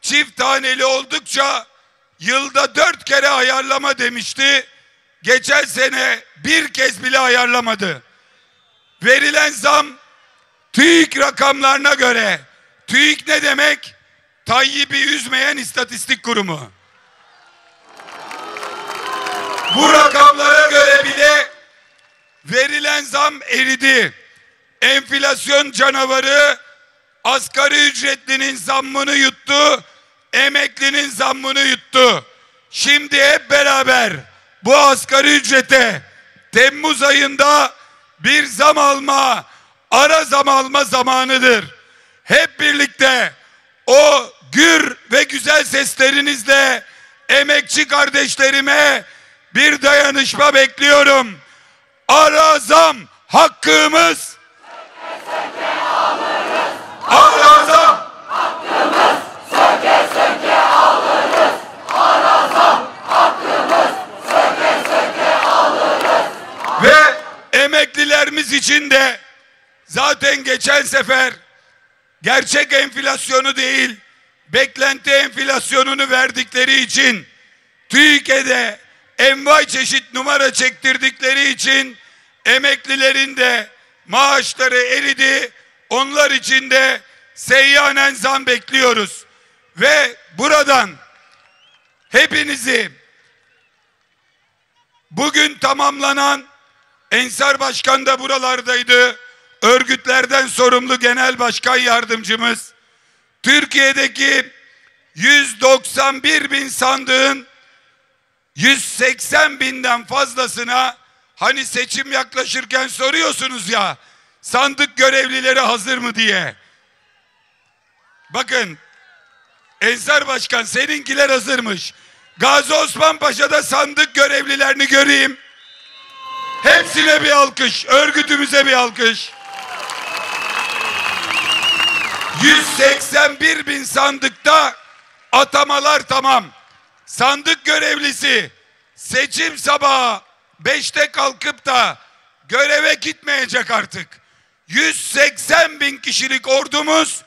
S5: çift taneli oldukça yılda 4 kere ayarlama demişti. Geçen sene bir kez bile ayarlamadı. Verilen zam TÜİK rakamlarına göre, TÜİK ne demek? Tayyip'i üzmeyen istatistik kurumu. Bu rakamlara göre bile verilen zam eridi. Enflasyon canavarı asgari ücretlinin zammını yuttu, emeklinin zammını yuttu. Şimdi hep beraber bu asgari ücrete, Temmuz ayında bir zam alma, ara zam alma zamanıdır. Hep birlikte o gür ve güzel seslerinizle emekçi kardeşlerime bir dayanışma bekliyorum. Ara zam hakkımız. Ara zam hakkımız. Söke söke alırız. Ara zam hakkımız. Söke söke alırız. Ve emeklilerimiz için de zaten geçen sefer gerçek enflasyonu değil, beklenti enflasyonunu verdikleri için, TÜİK'e envai çeşit numara çektirdikleri için emeklilerin de maaşları eridi. Onlar için de seyyanen zam bekliyoruz. Ve buradan hepinizi bugün tamamlanan, Ensar Başkan da buralardaydı, örgütlerden sorumlu genel başkan yardımcımız, Türkiye'deki 191 bin sandığın 180 binden fazlasına, hani seçim yaklaşırken soruyorsunuz ya, sandık görevlileri hazır mı diye. Bakın, Ensar Başkan seninkiler hazırmış. Gazi Osman Paşa'da sandık görevlilerini göreyim. Hepsine bir alkış, örgütümüze bir alkış. 181 bin sandıkta atamalar tamam. Sandık görevlisi seçim sabahı 5'te kalkıp da göreve gitmeyecek artık. 180 bin kişilik ordumuz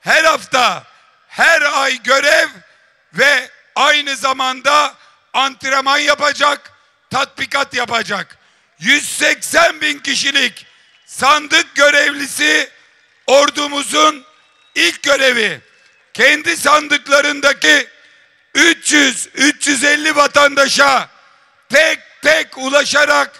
S5: her hafta, her ay görev ve aynı zamanda antrenman yapacak, tatbikat yapacak. 180 bin kişilik sandık görevlisi ordumuzun ilk görevi, kendi sandıklarındaki 300-350 vatandaşa tek tek ulaşarak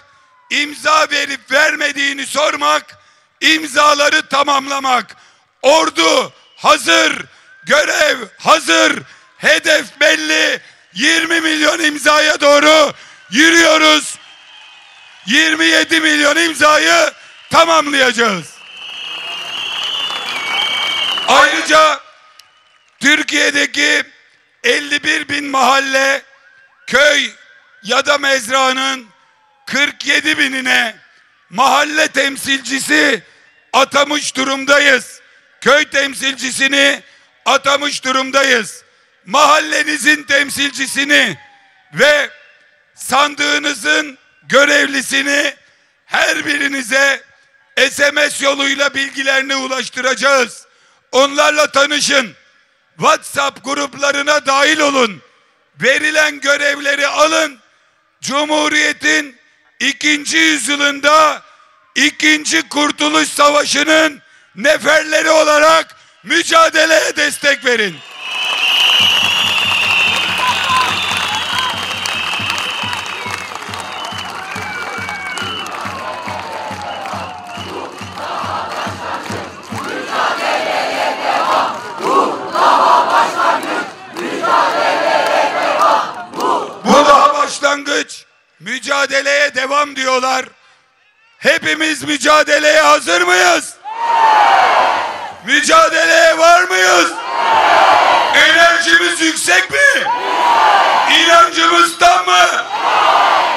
S5: imza verip vermediğini sormak, imzaları tamamlamak. Ordu hazır, görev hazır, hedef belli. 20 milyon imzaya doğru yürüyoruz. 27 milyon imzayı tamamlayacağız. Ayrıca Türkiye'deki 51 bin mahalle, köy ya da mezranın 47 binine mahalle temsilcisi atamış durumdayız. Köy temsilcisini atamış durumdayız. Mahallenizin temsilcisini ve sandığınızın görevlisini her birinize SMS yoluyla bilgilerini ulaştıracağız. Onlarla tanışın. WhatsApp gruplarına dahil olun. Verilen görevleri alın. Cumhuriyet'in 2. yüzyılında 2. Kurtuluş Savaşı'nın neferleri olarak mücadeleye destek verin. Başlangıç, mücadeleye devam diyorlar. Hepimiz mücadeleye hazır mıyız? Mücadeleye var mıyız? Enerjimiz yüksek mi? İnancımız tam mı?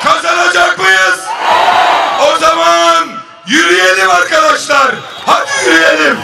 S5: Kazanacak mıyız? O zaman yürüyelim arkadaşlar. Hadi yürüyelim.